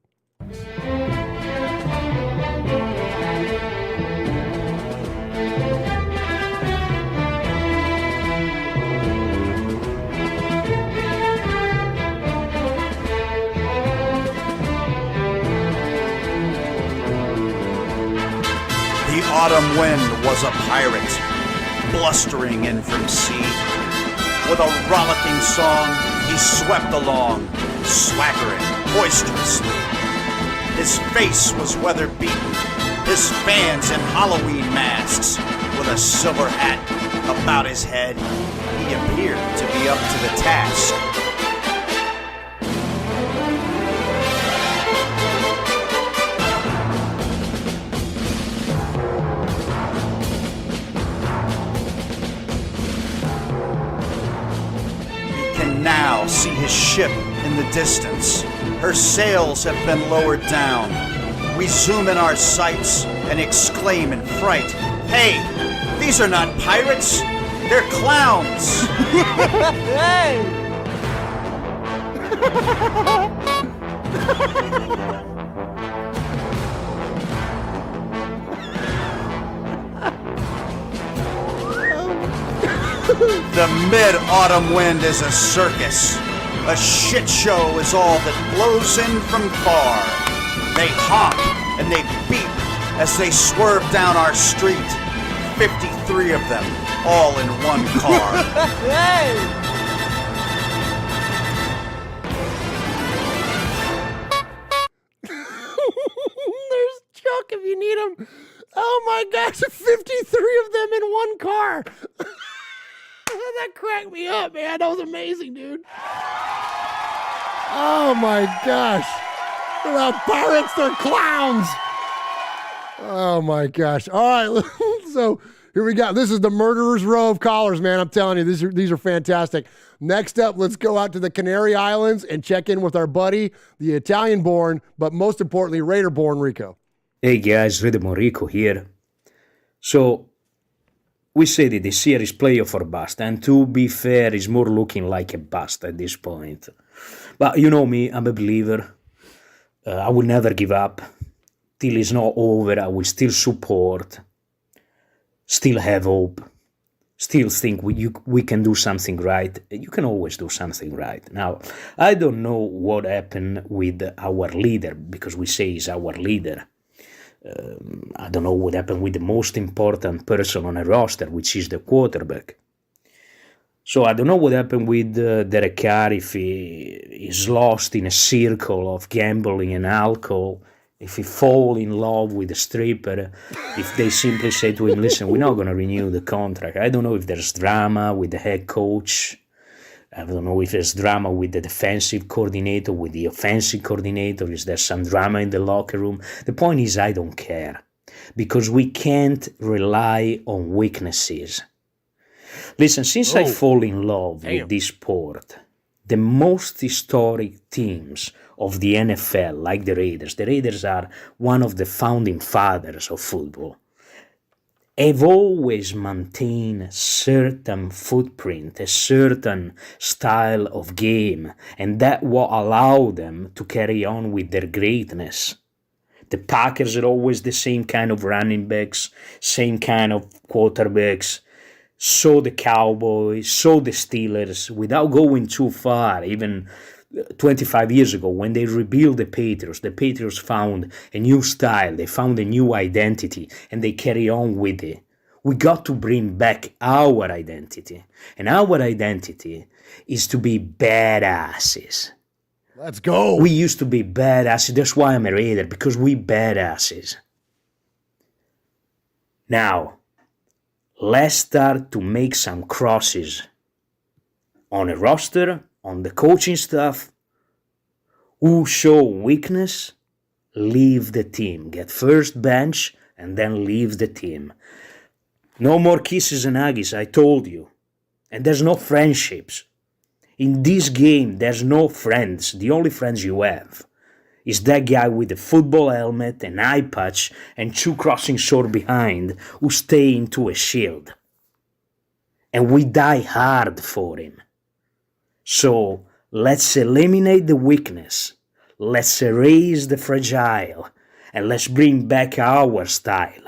The autumn wind was a pirate, blustering in from sea. With a rollicking song, he swept along, swaggering boisterously. His face was weather-beaten, his fans in Halloween masks. With a silver hat about his head, he appeared to be up to the task. now see his ship in the distance. Her sails have been lowered down. We zoom in our sights and exclaim in fright, "Hey, these are not pirates, they're clowns!" Hey! The mid-autumn wind is a circus. A shit show is all that blows in from far. They honk and they beep as they swerve down our street. 53 of them, all in one car. Hey! There's Chuck if you need him. Oh my gosh, 53 of them in one car. That cracked me up, man. That was amazing, dude. Oh my gosh. They're not pirates, they're clowns. Oh my gosh. All right, so here we go. This is the murderer's row of callers, man. I'm telling you, these are fantastic. Next up, let's go out to the Canary Islands and check in with our buddy, the Italian-born, but most importantly, Raider-born Rico. Hey guys, Raider-born Rico here. So, we said it, the series playoff or bust, and to be fair, it's more looking like a bust at this point. But you know me, I'm a believer. I will never give up. Till it's not over, I will still support, still have hope, still think we can do something right. You can always do something right. Now, I don't know what happened with our leader, because we say he's our leader. I don't know what happened with the most important person on a roster, which is the quarterback. So I don't know what happened with Derek Carr, if he is lost in a circle of gambling and alcohol, if he fall in love with a stripper, if they simply say to him, listen, we're not going to renew the contract. I don't know if there's drama with the head coach. I don't know if there's drama with the defensive coordinator, with the offensive coordinator. Is there some drama in the locker room? The point is, I don't care, because we can't rely on weaknesses. Listen, since I fall in love with this sport, the most historic teams of the NFL, like the Raiders are one of the founding fathers of football, have always maintained a certain footprint, a certain style of game, and that what allowed them to carry on with their greatness. The Packers are always the same kind of running backs, same kind of quarterbacks. So the Cowboys, so the Steelers, without going too far, even 25 years ago, when they rebuilt the Patriots found a new style, they found a new identity, and they carry on with it. We got to bring back our identity, and our identity is to be badasses. Let's go. We used to be badasses. That's why I'm a Raider, because we badasses. Now, let's start to make some crosses on a roster, on the coaching staff. Who show weakness, leave the team. Get first bench and then leave the team. No more kisses and huggies, I told you. And there's no friendships. In this game, there's no friends. The only friends you have is that guy with the football helmet, an eye patch, and two crossing swords behind who stay into a shield. And we die hard for him. So, let's eliminate the weakness, let's erase the fragile, and let's bring back our style,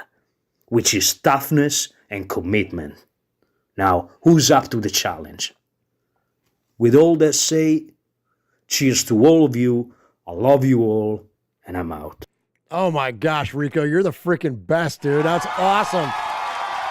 which is toughness and commitment. Now, who's up to the challenge? With all that said, cheers to all of you, I love you all, and I'm out. Oh my gosh, Rico, you're the freaking best, dude. That's awesome.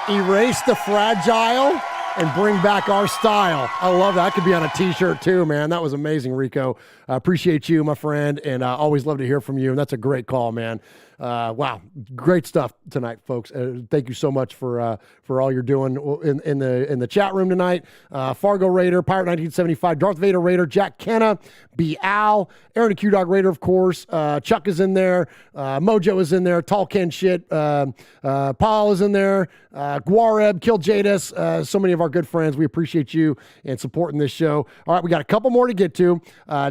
Erase the fragile and bring back our style. I love that. That could be on a t-shirt too, man. That was amazing, Rico. I appreciate you, my friend, and I always love to hear from you, and that's a great call, man. Wow, great stuff tonight, folks. Thank you so much for all you're doing in the chat room tonight. Fargo Raider, Pirate 1975, Darth Vader Raider, Jack Kenna, B. Al, Aaron the Q-Dog Raider, of course. Chuck is in there. Mojo is in there. Tall Ken Shit. Paul is in there. Guareb, Kill Jadis. So many of our good friends. We appreciate you and supporting this show. All right, we got a couple more to get to.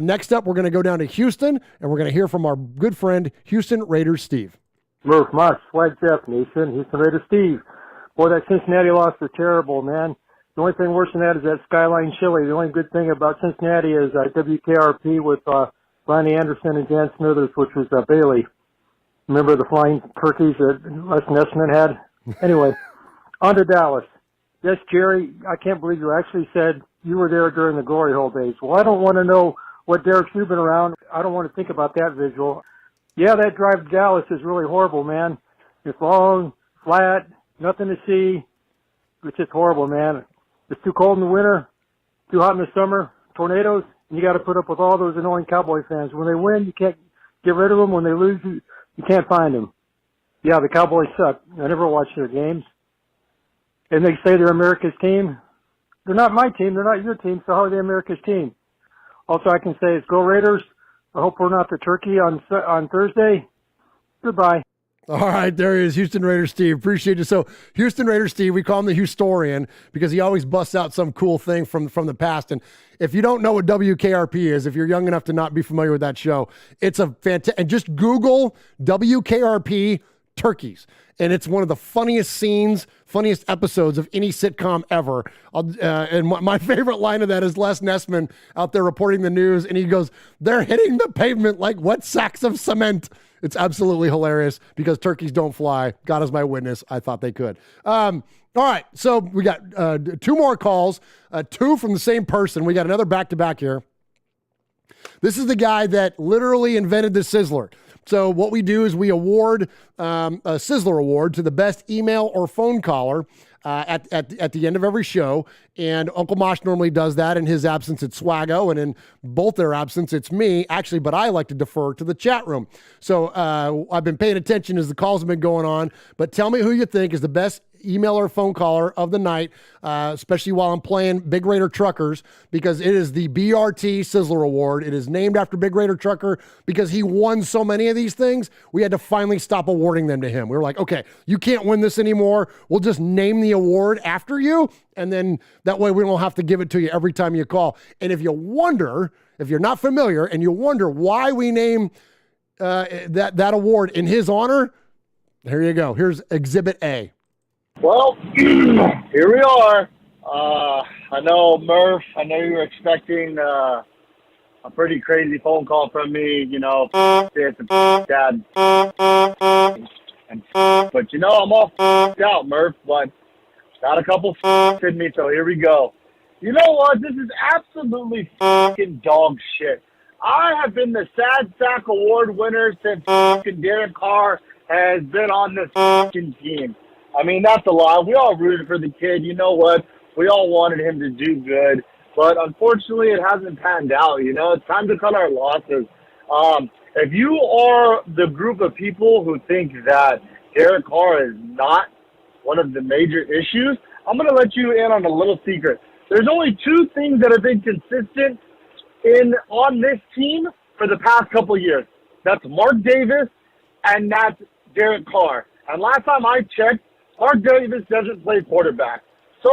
Next up, we're going to go down to Houston, and we're going to hear from our good friend, Houston Raiders Steve. Murph, Mosh, Swag Jeff Nation, Houston Raiders Steve. Boy, that Cincinnati loss was terrible, man. The only thing worse than that is that Skyline Chili. The only good thing about Cincinnati is WKRP with Ronnie Anderson and Jan Smithers, which was Bailey. Remember the flying turkeys that Les Nessman had? Anyway, on to Dallas. Yes, Jerry, I can't believe you actually said you were there during the glory hole days. Well, I don't want to know what Derek Subin around. I don't want to think about that visual. Yeah, that drive to Dallas is really horrible, man. It's long, flat, nothing to see. It's just horrible, man. It's too cold in the winter, too hot in the summer, tornadoes, and you got to put up with all those annoying Cowboy fans. When they win, you can't get rid of them. When they lose, you can't find them. Yeah, the Cowboys suck. I never watch their games. And they say they're America's team. They're not my team. They're not your team, so how are they America's team? Also, I can say is go Raiders. I hope we're not the turkey on Thursday. Goodbye. All right, there he is, Houston Raiders Steve. Appreciate you. So, Houston Raiders Steve, we call him the Historian because he always busts out some cool thing from the past. And if you don't know what WKRP is, if you're young enough to not be familiar with that show, it's a fantastic. And just Google WKRP turkeys. And it's one of the funniest scenes, funniest episodes of any sitcom ever. And my favorite line of that is Les Nessman out there reporting the news, and he goes, "They're hitting the pavement like wet sacks of cement." It's absolutely hilarious because turkeys don't fly. God is my witness. I thought they could. All right, so we got two more calls, two from the same person. We got another back-to-back here. This is the guy that literally invented the Sizzler. So what we do is we award a Sizzler award to the best email or phone caller at the end of every show. And Uncle Mosh normally does that. In his absence, it's Swaggo. And in both their absence, it's me, actually. But I like to defer to the chat room. So I've been paying attention as the calls have been going on. But tell me who you think is the best email or phone caller of the night, especially while I'm playing Big Raider Truckers, because it is the BRT Sizzler Award. It is named after Big Raider Trucker because he won so many of these things. We had to finally stop awarding them to him. We were like, okay, you can't win this anymore. We'll just name the award after you, and then that way we don't have to give it to you every time you call. And if you wonder, if you're not familiar and you wonder why we name that award in his honor, here you go. Here's Exhibit A. Well, here we are. I know, Murph, I know you were expecting a pretty crazy phone call from me, you know, this and dad. But, you know, I'm all out, Murph, but got a couple in me, so here we go. You know what? This is absolutely fucking dog shit. I have been the Sad Sack Award winner since fucking Derek Carr has been on this fucking team. I mean, that's a lie. We all rooted for the kid. You know what? We all wanted him to do good. But unfortunately, it hasn't panned out. You know, it's time to cut our losses. If you are the group of people who think that Derek Carr is not one of the major issues, I'm going to let you in on a little secret. There's only two things that have been consistent on this team for the past couple years. That's Mark Davis and that's Derek Carr. And last time I checked, Mark Davis doesn't play quarterback. So,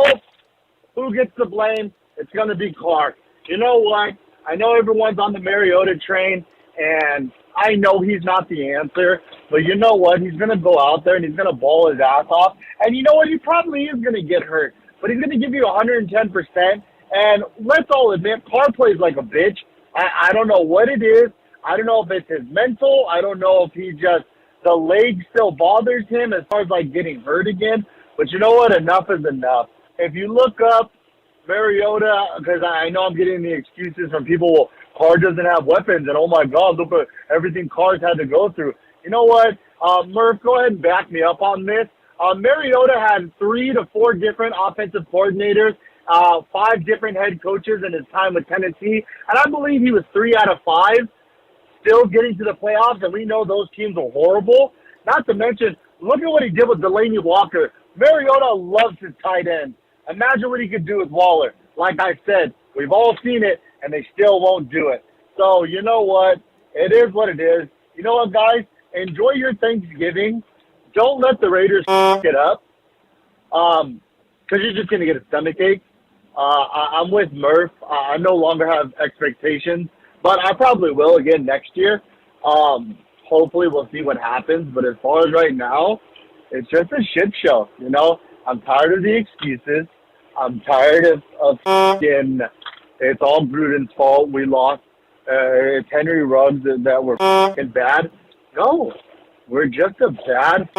who gets the blame? It's going to be Carr. You know what? I know everyone's on the Mariota train, and I know he's not the answer. But you know what? He's going to go out there, and he's going to ball his ass off. And you know what? He probably is going to get hurt. But he's going to give you 110%. And let's all admit, Carr plays like a bitch. I don't know what it is. I don't know if it's his mental. I don't know if he just the leg still bothers him as far as like getting hurt again. But you know what? Enough is enough. If you look up Mariota, because I know I'm getting the excuses from people, well, Carr doesn't have weapons, and oh my God, look at everything Carr's had to go through. You know what? Murph, go ahead and back me up on this. Mariota had 3 to 4 different offensive coordinators, 5 different head coaches in his time with Tennessee, and I believe he was 3 out of 5. Still getting to the playoffs, and we know those teams are horrible. Not to mention, look at what he did with Delaney Walker. Mariota loves his tight end. Imagine what he could do with Waller. Like I said, we've all seen it, and they still won't do it. So, you know what? It is what it is. You know what, guys? Enjoy your Thanksgiving. Don't let the Raiders get up, because you're just going to get a stomachache. I'm with Murph. I no longer have expectations, but I probably will again next year. Hopefully we'll see what happens. But as far as right now, it's just a shit show. You know, I'm tired of the excuses. I'm tired of it's all Gruden's fault. We lost. It's Henry Ruggs that were bad. No, we're just a bad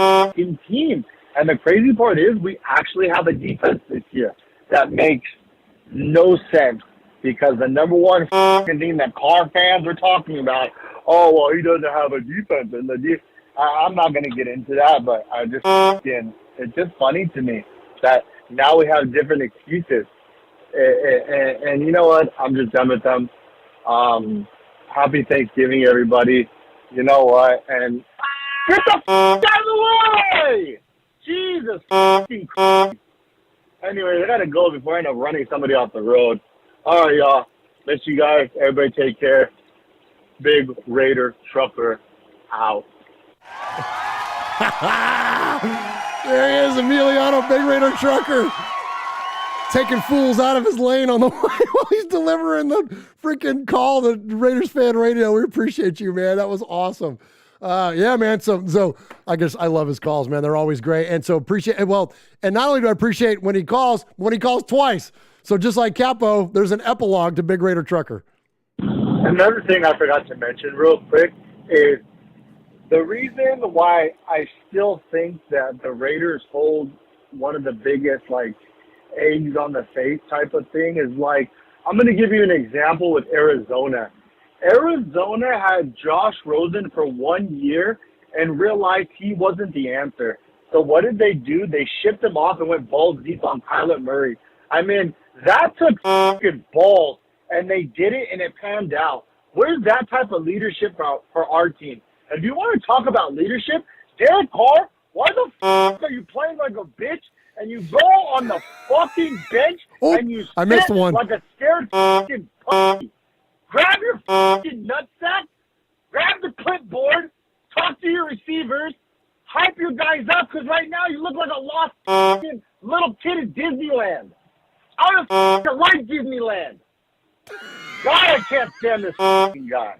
team. And the crazy part is we actually have a defense this year that makes no sense, because the number one thing that car fans are talking about, oh, well, he doesn't have a defense. And I'm not going to get into that, but it's just funny to me that now we have different excuses. And you know what? I'm just done with them. Happy Thanksgiving, everybody. You know what? And get the out of the way! Jesus fucking Christ. Anyway, I gotta go before I end up running somebody off the road. All right, y'all. Miss you guys. Everybody take care. Big Raider Trucker out. There he is, Emiliano, Big Raider Trucker. Taking fools out of his lane on the way while he's delivering the freaking call to Raiders Fan Radio. We appreciate you, man. That was awesome. Yeah, man. So I guess I love his calls, man. They're always great. And so appreciate it. Well, and not only do I appreciate when he calls twice. So just like Capo, there's an epilogue to Big Raider Trucker. Another thing I forgot to mention real quick is the reason why I still think that the Raiders hold one of the biggest, like, eggs on the face type of thing is, like, I'm going to give you an example with Arizona. Arizona had Josh Rosen for 1 year and realized he wasn't the answer. So what did they do? They shipped him off and went balls deep on Kyler Murray. I mean, that took fucking balls, and they did it, and it panned out. Where's that type of leadership for our team? And if you want to talk about leadership, Derek Carr, why the fuck are you playing like a bitch? And you go on the fucking bench and you sit like a scared fucking puppy. Grab your fucking nutsack, grab the clipboard, talk to your receivers, hype your guys up, because right now you look like a lost fucking little kid at Disneyland. I don't fucking like Disneyland. God, I can't stand this fucking guy.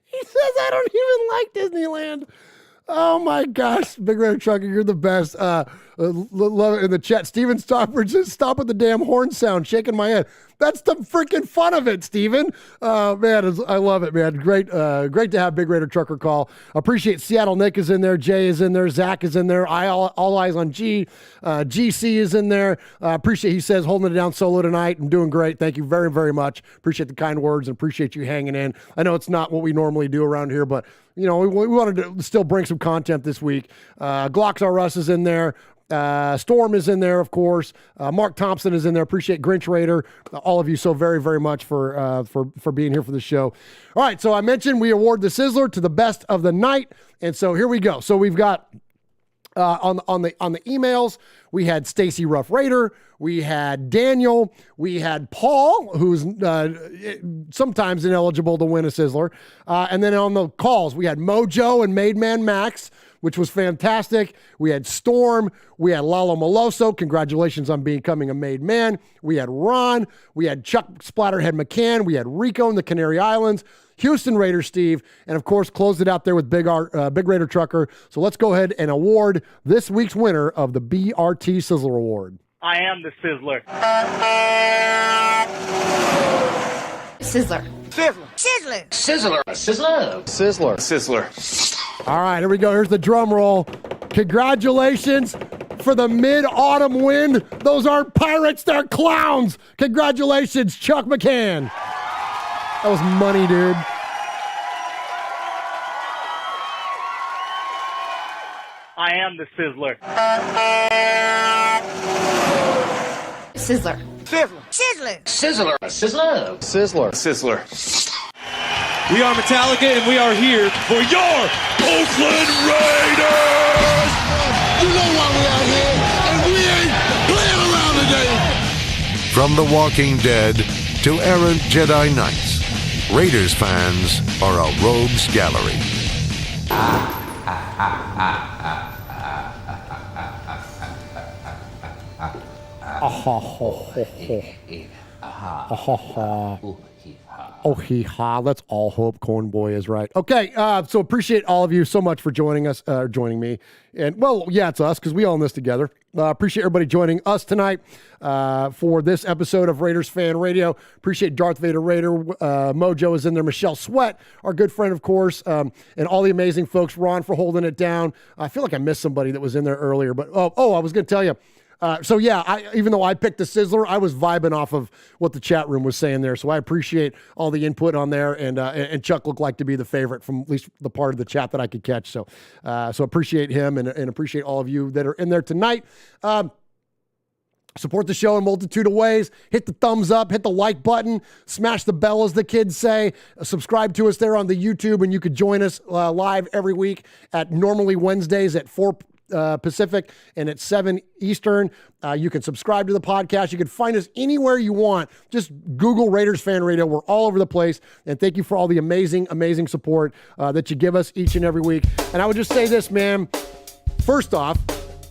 He says I don't even like Disneyland. Oh my gosh, Big Red Trucker, you're the best. Love it in the chat. Steven Stockbridge says, stop with the damn horn sound, shaking my head. That's the freaking fun of it, Steven. Man, I love it, man. Great to have Big Raider Trucker call. Appreciate Seattle Nick is in there. Jay is in there. Zach is in there. All Eyes on G. GC is in there. Appreciate, he says, holding it down solo tonight and doing great. Thank you very, very much. Appreciate the kind words and appreciate you hanging in. I know it's not what we normally do around here, but you know, we wanted to still bring some content this week. Glocks R Us is in there. Storm is in there, of course. Mark Thompson is in there. Appreciate Grinch Raider, all of you so very, very much for being here for the show. All right, so I mentioned we award the Sizzler to the best of the night, and so here we go. So we've got on the emails, we had Stacy Rough Raider, we had Daniel, we had Paul, who's sometimes ineligible to win a Sizzler, and then on the calls, we had Mojo and Made Man Max, which was fantastic. We had Storm. We had Lalo Maloso. Congratulations on becoming a made man. We had Ron. We had Chuck Splatterhead McCann. We had Rico in the Canary Islands. Houston Raider Steve. And, of course, closed it out there with Big Raider Trucker. So let's go ahead and award this week's winner of the BRT Sizzler Award. I am the Sizzler. Sizzler. Sizzler. Sizzler. Sizzler. Sizzler. Sizzler. All right, here we go. Here's the drum roll. Congratulations for the mid-autumn win. Those aren't pirates, they're clowns. Congratulations, Chuck McCann. That was money, dude. I am the Sizzler. Sizzler. Sizzler. Sizzler. Sizzler. Sizzler. Sizzler. We are Metallica, and we are here for your Oakland Raiders! You know why we out here, and we ain't playing around today. From The Walking Dead to errant Jedi Knights, Raiders fans are a rogues gallery. Oh, hee-haw. Let's all hope Corn Boy is right. Okay, so appreciate all of you so much for joining me. And, well, yeah, it's us because we own this together. Appreciate everybody joining us tonight for this episode of Raiders Fan Radio. Appreciate Darth Vader Raider. Mojo is in there. Michelle Sweat, our good friend, of course, and all the amazing folks. Ron for holding it down. I feel like I missed somebody that was in there earlier. But, I was going to tell you. So yeah, even though I picked the Sizzler, I was vibing off of what the chat room was saying there. So I appreciate all the input on there, and Chuck looked like to be the favorite from at least the part of the chat that I could catch. So appreciate him and appreciate all of you that are in there tonight. Support the show in a multitude of ways. Hit the thumbs up, hit the like button, smash the bell, as the kids say. Subscribe to us there on the YouTube, and you could join us live every week at normally Wednesdays at 4 Pacific and at 7 Eastern. You can subscribe to the podcast. You can find us anywhere you want. Just Google Raiders Fan Radio. We're all over the place. And thank you for all the amazing, amazing support that you give us each and every week. And I would just say this, man. First off,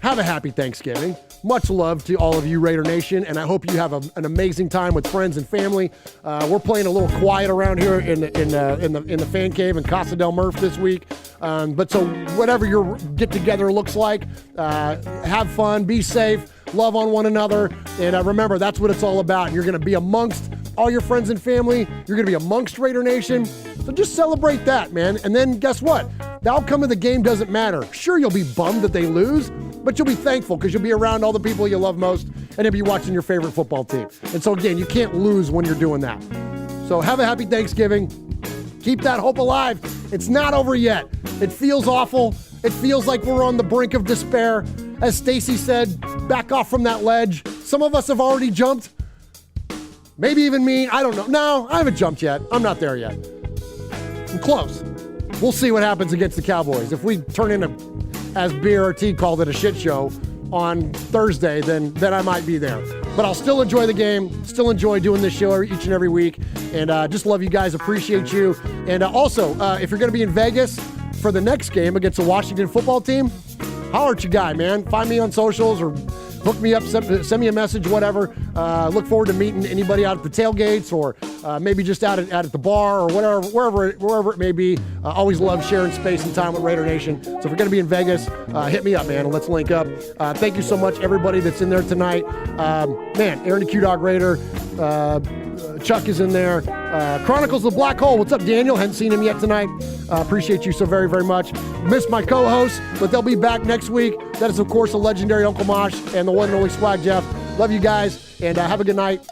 have a happy Thanksgiving. Much love to all of you, Raider Nation, and I hope you have an amazing time with friends and family. We're playing a little quiet around here in the fan cave in Casa del Murph this week. But so whatever your get together looks like, have fun, be safe, love on one another, and remember that's what it's all about. You're going to be amongst all your friends and family. You're going to be amongst Raider Nation. So just celebrate that, man. And then guess what? The outcome of the game doesn't matter. Sure, you'll be bummed that they lose, but you'll be thankful because you'll be around all the people you love most, and you'll be watching your favorite football team. And so again, you can't lose when you're doing that. So have a happy Thanksgiving. Keep that hope alive. It's not over yet. It feels awful. It feels like we're on the brink of despair. As Stacy said, back off from that ledge. Some of us have already jumped. Maybe even me. I don't know. No, I haven't jumped yet. I'm not there yet. I'm close. We'll see what happens against the Cowboys. If we turn into, as BRT called it, a shit show on Thursday, then I might be there. But I'll still enjoy the game, still enjoy doing this show each and every week, and just love you guys, appreciate you. And also, if you're going to be in Vegas for the next game against the Washington football team, holler at your guy, man. Find me on socials or hook me up, send me a message, whatever. Look forward to meeting anybody out at the tailgates or maybe just out at the bar or whatever, wherever it may be. Always love sharing space and time with Raider Nation. So if you're going to be in Vegas, hit me up, man, and let's link up. Thank you so much, everybody that's in there tonight. Man, Aaron the Q-Dog Raider, Chuck is in there. Chronicles of the Black Hole. What's up, Daniel? Hadn't seen him yet tonight. Appreciate you so very, very much. Missed my co-hosts, but they'll be back next week. That is, of course, the legendary Uncle Mosh and the one and only Swag Jeff. Love you guys, and have a good night.